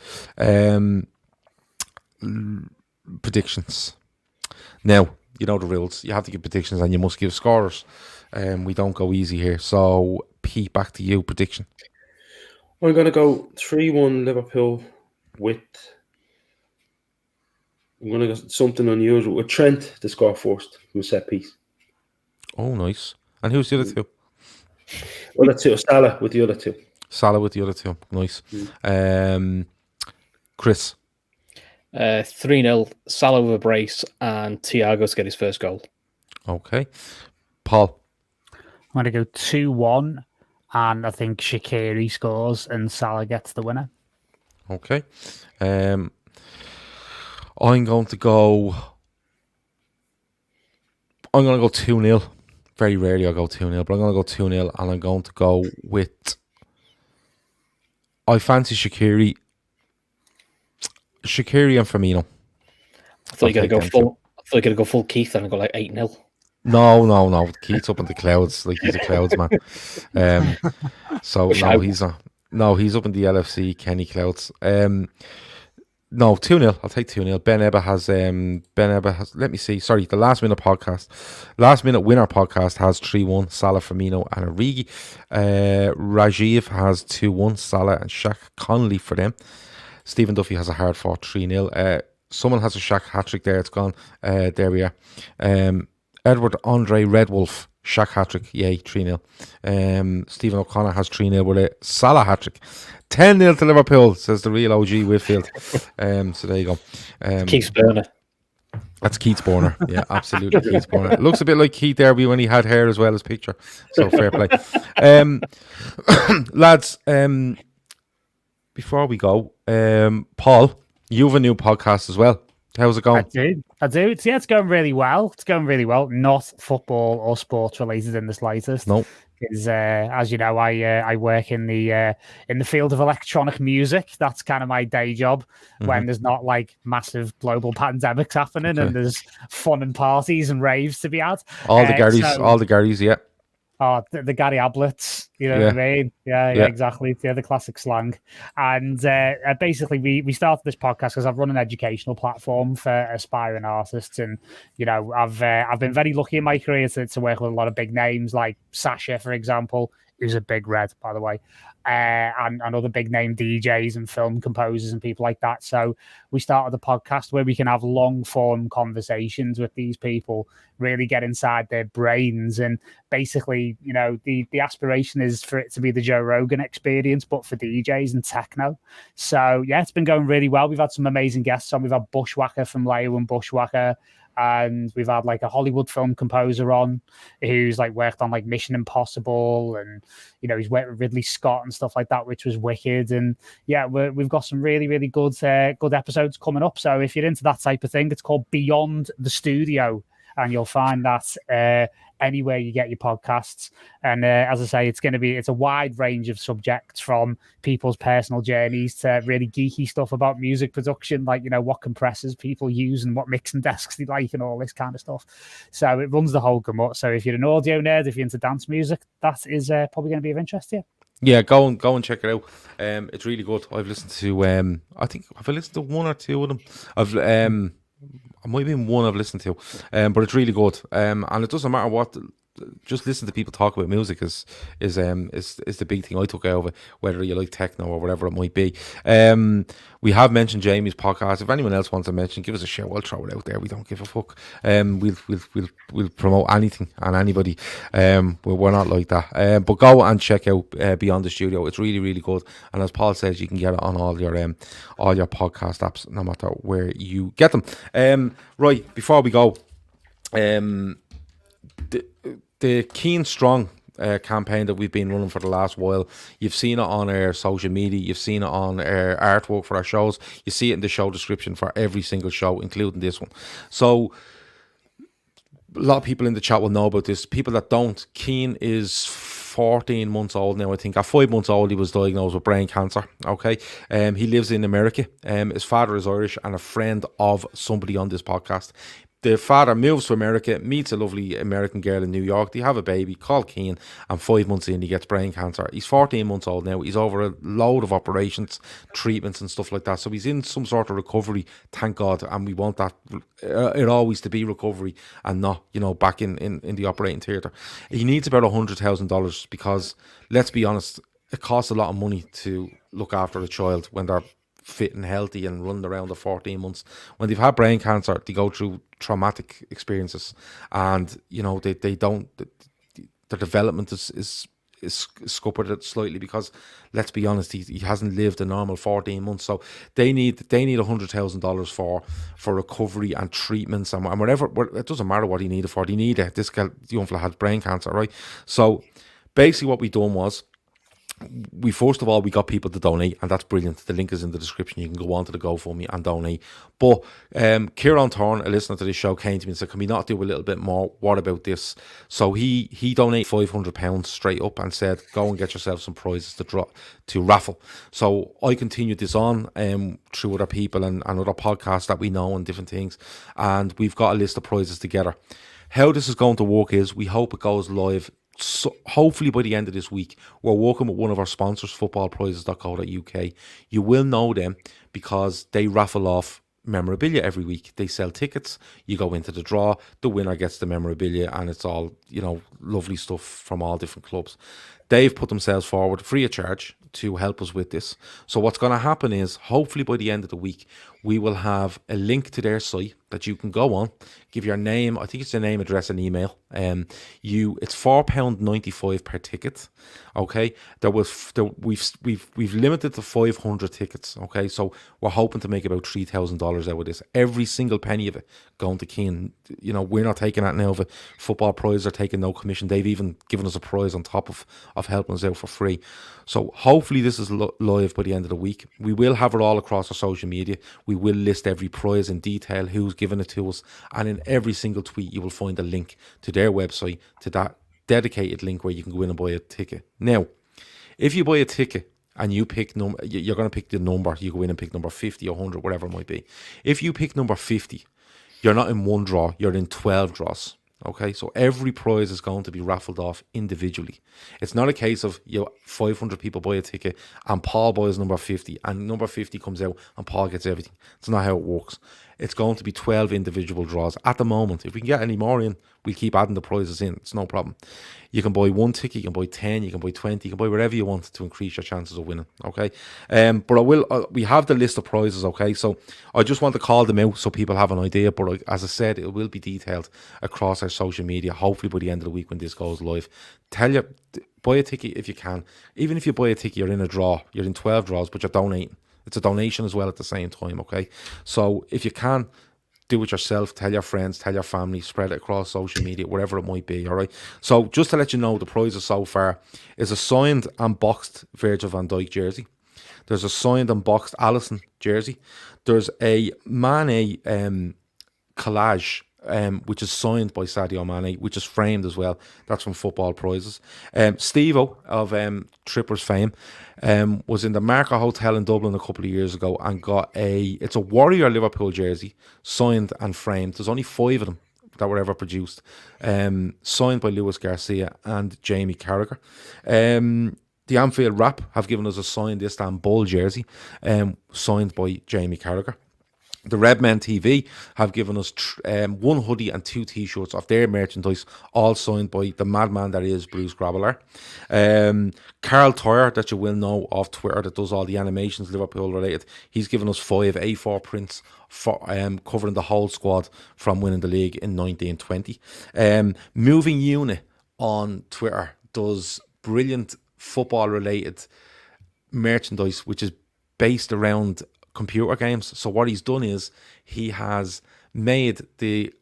Predictions. Now, you know the rules. You have to give predictions and you must give scorers. We don't go easy here. So, Pete, back to you. Prediction. I'm going to go 3-1 Liverpool with... I'm going to go something unusual with Trent to score first from a set piece. Oh, nice. And who's the other two? Other two. Salah with the other two. Salah with the other two. Nice. Chris? 3-0, Salah with a brace, and Thiago to get his first goal. Okay. Paul? I'm going to go 2-1, and I think Shaqiri scores and Salah gets the winner. Okay. I'm going to go 2-0. Very rarely I go 2-0, but I'm going to go 2-0, and I'm going to go with... I fancy Shaqiri and Firmino. I thought you were going to go full Keith and go like 8-0. No. Keith's up in the clouds, like he's a clouds man. He's not. No, he's up in the LFC Kenny Clouds. No, 2-0. I'll take 2-0. Ben Ebba has. Let me see. Sorry, the last minute winner podcast has 3-1. Salah, Firmino, and Origi. Rajiv has 2-1. Salah and Shaq Connolly for them. Stephen Duffy has a hard fought 3-0. Someone has a Shaq hat trick there. It's gone. There we are. Edward Andre Redwolf Shaq hat trick. Yay, 3-0. Stephen O'Connor has 3-0 with a Salah hat trick. 10-0 to Liverpool, says the real OG Whitfield. So there you go. Keith Burner. That's Keith's Borner. Yeah, absolutely Keith's Borner. It looks a bit like Keith there when he had hair as well as picture. So fair play. Lads, before we go, Paul, you have a new podcast as well. How's it going? I do. It's going really well. Not football or sports related in the slightest. No. Because as you know, I work in the field of electronic music. That's kind of my day job when there's not like massive global pandemics happening and there's fun and parties and raves to be had. All the Garys, yeah. Oh, the Gary Ablets, you know what I mean? Yeah, exactly. Yeah, the classic slang. And basically, we started this podcast because I've run an educational platform for aspiring artists, and you know, I've been very lucky in my career to work with a lot of big names like Sasha, for example, who's a big red, by the way, and other big name DJs and film composers and people like that. So we started a podcast where we can have long form conversations with these people, really get inside their brains, and basically, you know, the aspiration is for it to be the Joe Rogan experience, but for DJs and techno. So yeah, it's been going really well. We've had some amazing guests on. We've had Bushwhacker from Leo and Bushwhacker. And we've had like a Hollywood film composer on who's like worked on like Mission Impossible, and you know, he's worked with Ridley Scott and stuff like that, which was wicked. And yeah, we've got some really, really good episodes coming up. So if you're into that type of thing, it's called Beyond the Studio. and you'll find that anywhere you get your podcasts. And as I say, it's a wide range of subjects, from people's personal journeys to really geeky stuff about music production, like, what compressors people use and what mixing desks they like and all this kind of stuff. So it runs the whole gamut. So if you're an audio nerd, if you're into dance music, that is probably going to be of interest to you. Yeah, go and check it out. It's really good. I've listened to I think have I listened to one or two of them. I might be in one I've listened to, but it's really good. And it doesn't matter what. Just listen to people talk about music is the big thing I took out of it, whether you like techno or whatever it might be. We have mentioned Jamie's podcast. If anyone else wants to mention, give us a shout. I'll throw it out there. We don't give a fuck. We'll promote anything and anybody. We're not like that. But go and check out Beyond the Studio. It's really, really good. And as Paul says, you can get it on all your podcast apps, no matter where you get them. Right, before we go, the Keen Strong campaign that we've been running for the last while, you've seen it on our social media, you've seen it on our artwork for our shows, you see it in the show description for every single show, including this one. So a lot of people in the chat will know about this. People that don't, Keen is 14 months old now, I think. At 5 months old, he was diagnosed with brain cancer. Okay, he lives in America. His father is Irish and a friend of somebody on this podcast. The father moves to America, meets a lovely American girl in New York. They have a baby called Keen, and 5 months in, he gets brain cancer. He's 14 months old now. He's over a load of operations, treatments, and stuff like that. So he's in some sort of recovery, thank God. And we want that it always to be recovery and not, back in the operating theatre. He needs about $100,000 because, let's be honest, it costs a lot of money to look after a child when they're fit and healthy and running around the 14 months. When they've had brain cancer, they go through traumatic experiences, and they don't, their development is scuppered slightly because, let's be honest, he hasn't lived a normal 14 months. So they need $100,000 for recovery and treatments and whatever. It doesn't matter what he needed for. He needed this guy, the young fella had brain cancer, right? So basically what we done was, first of all, we got people to donate, and that's brilliant. The link is in the description. You can go on to the GoFundMe and donate. But Kieran Thorne, a listener to this show, came to me and said, can we not do a little bit more? What about this? So he donated £500 straight up and said, go and get yourself some prizes to raffle. So I continued this on through other people and other podcasts that we know and different things, and we've got a list of prizes together. How this is going to work is, we hope it goes live. So hopefully by the end of this week. We're working with one of our sponsors, footballprizes.co.uk. You will know them because they raffle off memorabilia every week. They sell tickets, you go into the draw, the winner gets the memorabilia, and it's all, lovely stuff from all different clubs. They've put themselves forward free of charge to help us with this. So what's going to happen is, hopefully by the end of the week, we will have a link to their site that you can go on, give your name, I think it's your name, address, and email. It's £4.95 per ticket. Okay, we've limited to 500 tickets. Okay, so we're hoping to make about $3,000 out of this. Every single penny of it going to Keane. We're not taking that now of it. Football Prize are taking no commission. They've even given us a prize on top of helping us out for free. So hopefully this is live by the end of the week. We will have it all across our social media. We will list every prize in detail, who's given it to us, and in every single tweet you will find a link to their website, to that dedicated link where you can go in and buy a ticket. Now, if you buy a ticket and you pick you're going to pick the number, you go in and pick number 50 or 100, whatever it might be. If you pick number 50, you're not in one draw, you're in 12 draws. Okay, so every prize is going to be raffled off individually. It's not a case of 500 people buy a ticket and Paul buys number 50 and number 50 comes out and Paul gets everything. It's not how it works. It's going to be 12 individual draws at the moment. If we can get any more in, we'll keep adding the prizes in. It's no problem. You can buy one ticket, you can buy 10, you can buy 20, you can buy whatever you want to increase your chances of winning. Okay, but we have the list of prizes. Okay, so I just want to call them out so people have an idea. But as I said, it will be detailed across our social media. Hopefully by the end of the week when this goes live, buy a ticket if you can. Even if you buy a ticket, you're in a draw. You're in 12 draws, but you're donating. It's a donation as well at the same time. Okay, so if you can, do it yourself, tell your friends, tell your family, spread it across social media, whatever it might be. All right, so just to let you know, the prizes so far is a signed and boxed Virgil van Dijk jersey. There's a signed and boxed Alisson jersey. There's a Mane collage which is signed by Sadio Mane, which is framed as well. That's from Football Prizes. Steve-O of Trippers fame was in the Marca Hotel in Dublin a couple of years ago and got it's a Warrior Liverpool jersey, signed and framed. There's only 5 of them that were ever produced, signed by Luis Garcia and Jamie Carragher. The Anfield Rap have given us a signed Istanbul jersey, signed by Jamie Carragher. The Redmen TV have given us 1 hoodie and 2 t-shirts of their merchandise, all signed by the madman that is Bruce Graveler. Carl Tyre, that you will know off Twitter, that does all the animations Liverpool related, he's given us 5 A4 prints for covering the whole squad from winning the league in 1920. Moving Unit on Twitter does brilliant football related merchandise which is based around computer games. So what he's done is he has made the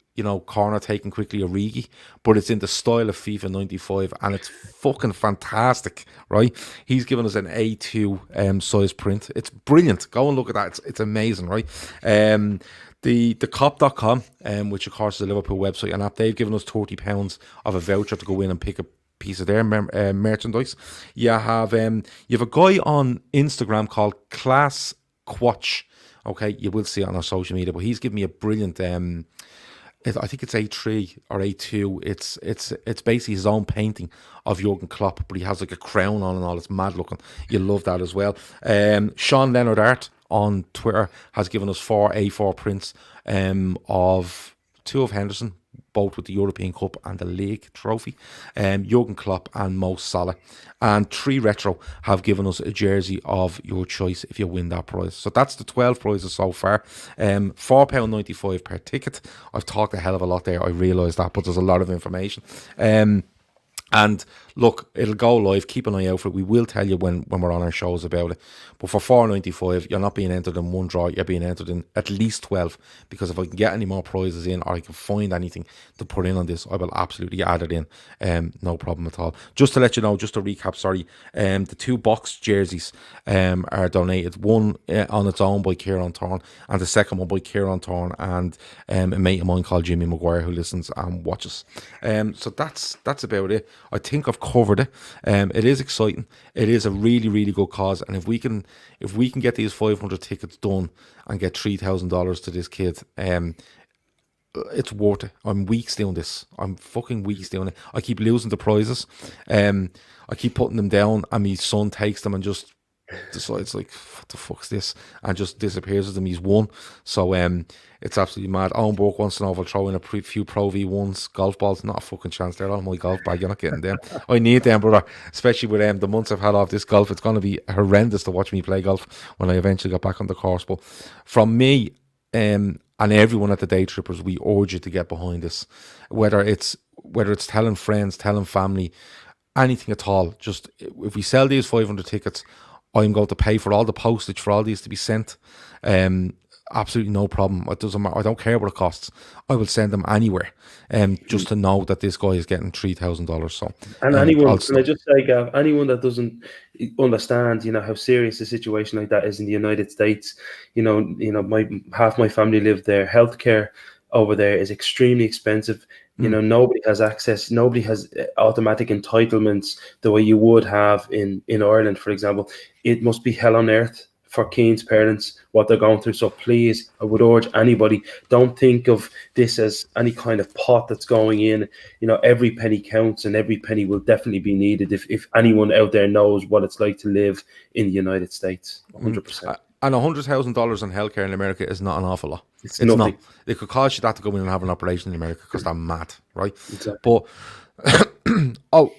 corner taken quickly Origi, but it's in the style of FIFA 95 and it's fucking fantastic, right? He's given us an A2 size print. It's brilliant. Go and look at that. It's amazing, right? The cop.com, which of course is a Liverpool website and app, they've given us £30 of a voucher to go in and pick a piece of their merchandise. You have a guy on Instagram called Class Quatch. Okay, you will see it on our social media, but he's given me a brilliant I think it's A3 or A2. It's basically his own painting of Jurgen Klopp, but he has like a crown on and all. It's mad looking. You'll love that as well. Sean Leonard Art on Twitter has given us 4 A4 prints of 2 of Henderson, both with the European Cup and the League trophy, Jurgen Klopp and Mo Salah. And 3 Retro have given us a jersey of your choice if you win that prize. So that's the 12 prizes so far. £4.95 per ticket. I've talked a hell of a lot there, I realise that, but there's a lot of information. And look, it'll go live. Keep an eye out for it. We will tell you when we're on our shows about it. But for $4.95, you're not being entered in one draw. You're being entered in at least 12. Because if I can get any more prizes in, or I can find anything to put in on this, I will absolutely add it in. No problem at all. Just to let you know, just to recap, sorry, the 2 box jerseys are donated. One on its own by Kieran Thorne, and the second one by Kieran Thorne and a mate of mine called Jimmy Maguire who listens and watches. So that's about it. I think I've covered it. It is exciting. It is a really, really good cause, and if we can get these 500 tickets done and get $3,000 to this kid, it's worth it. I'm weeks doing this. I'm fucking weeks doing it. I keep losing the prizes. I keep putting them down, and my son takes them and just decides like, what the fuck's this, and just disappears with them. He's won. So it's absolutely mad. Owen Burke wants to know if I'll throw in a few Pro V1s golf balls. Not a fucking chance. They're on my golf bag. You're not getting them. I need them, brother, especially with the months I've had off this golf. It's going to be horrendous to watch me play golf when I eventually get back on the course. But from me and everyone at the Daytrippers, we urge you to get behind this, whether it's telling friends, telling family, anything at all. Just if we sell these 500 tickets, I'm going to pay for all the postage for all these to be sent. Absolutely no problem. It doesn't matter. I don't care what it costs. I will send them anywhere. Just to know that this guy is getting $3,000. So, and anyone, can I just say, Gav, anyone that doesn't understand, how serious a situation like that is in the United States, half my family live there. Healthcare over there is extremely expensive. Nobody has access. Nobody has automatic entitlements the way you would have in Ireland, for example. It must be hell on earth for Keane's parents, what they're going through. So please, I would urge anybody, don't think of this as any kind of pot that's going in. Every penny counts, and every penny will definitely be needed if anyone out there knows what it's like to live in the United States. 100%. And $100,000 in healthcare in America is not an awful lot. It's nothing. Not. It could cost you that to go in and have an operation in America because they're mad, right? Exactly. But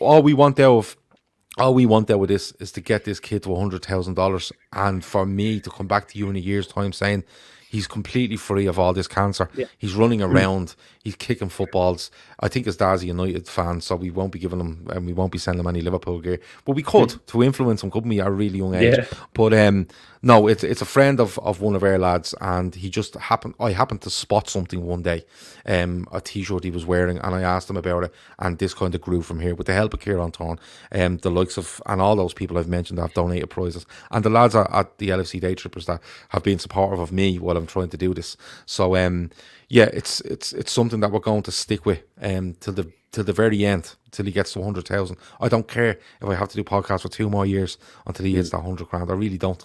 all we want there with this is to get this kid to $100,000, and for me to come back to you in a year's time saying he's completely free of all this cancer. Yeah. He's running around. He's kicking footballs. I think his dad's a United fan, so we won't be giving him, and we won't be sending him any Liverpool gear. But we could to influence him, couldn't we, at a really young age? Yeah. But no, it's a friend of one of our lads, and I happened to spot something one day, a t-shirt he was wearing, and I asked him about it, and this kind of grew from here with the help of Kieran Thorne, the likes of, and all those people I've mentioned that have donated prizes, and the lads at the LFC Daytrippers that have been supportive of me while I've I'm trying to do this. So yeah, it's something that we're going to stick with till the very end, till he gets to 100,000. I don't care if I have to do podcasts for 2 more years until he hits that 100 grand. I really don't.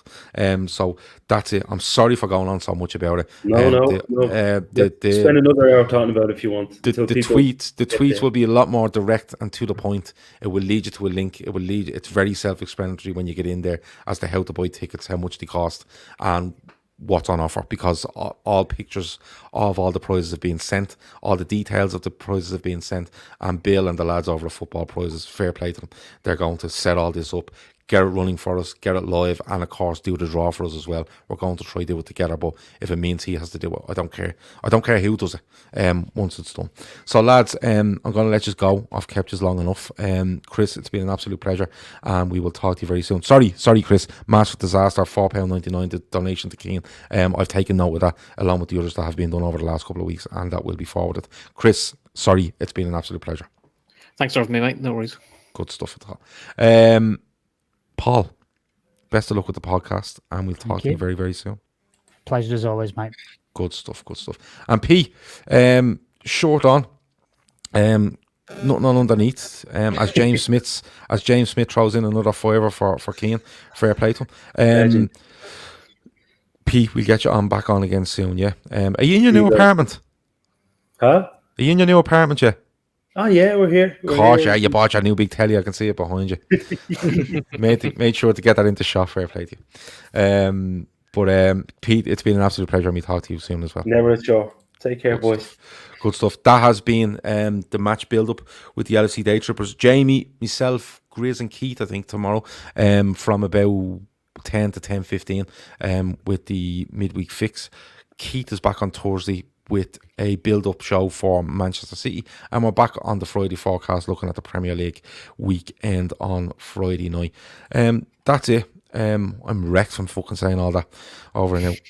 So that's it. I'm sorry for going on so much about it. No. Spend another hour talking about it if you want. The tweets will be a lot more direct and to the point. It will lead you to a link. It's very self-explanatory when you get in there as to how to buy tickets, how much they cost, and what's on offer, because all pictures of all the prizes have been sent, all the details of the prizes have been sent, and Bill and the lads over at Football Prizes, fair play to them, they're going to set all this up, get it running for us, get it live, and of course do the draw for us as well. We're going to try to do it together, but if it means he has to do it, I don't care. I don't care who does it once it's done. So lads, I'm going to let you go. I've kept you long enough. Chris, it's been an absolute pleasure, and we will talk to you very soon. Sorry Chris, Massive Disaster, £4.99 the donation to Keane. I've taken note of that along with the others that have been done over the last couple of weeks, and that will be forwarded. Chris, sorry, it's been an absolute pleasure. Thanks for having me, mate. No worries. Good stuff at all. Paul, best of luck with the podcast, and we'll talk to you very, very soon. Pleasure as always, mate. Good stuff. And P, short on, nothing on underneath. As James Smith throws in another fiver for Keane, fair play to him. P, we'll get you back on again soon. Yeah. Are you in your new apartment? Huh? Are you in your new apartment yet? Oh yeah, we're here. Yeah, you bought your new big telly. I can see it behind you. made sure to get that into shot. Fair play to you. But Pete, it's been an absolute pleasure. Me talk to you soon as well. Never a show. Take care, boys. Good stuff. That has been the match build-up with the LFC Daytrippers. Jamie, myself, Grizz and Keith, I think, tomorrow from about 10 to 10:15 with the midweek fix. Keith is back on Thursday with a build-up show for Manchester City, and we're back on the Friday forecast looking at the Premier League weekend on Friday night. That's it. I'm wrecked from fucking saying all that over and out.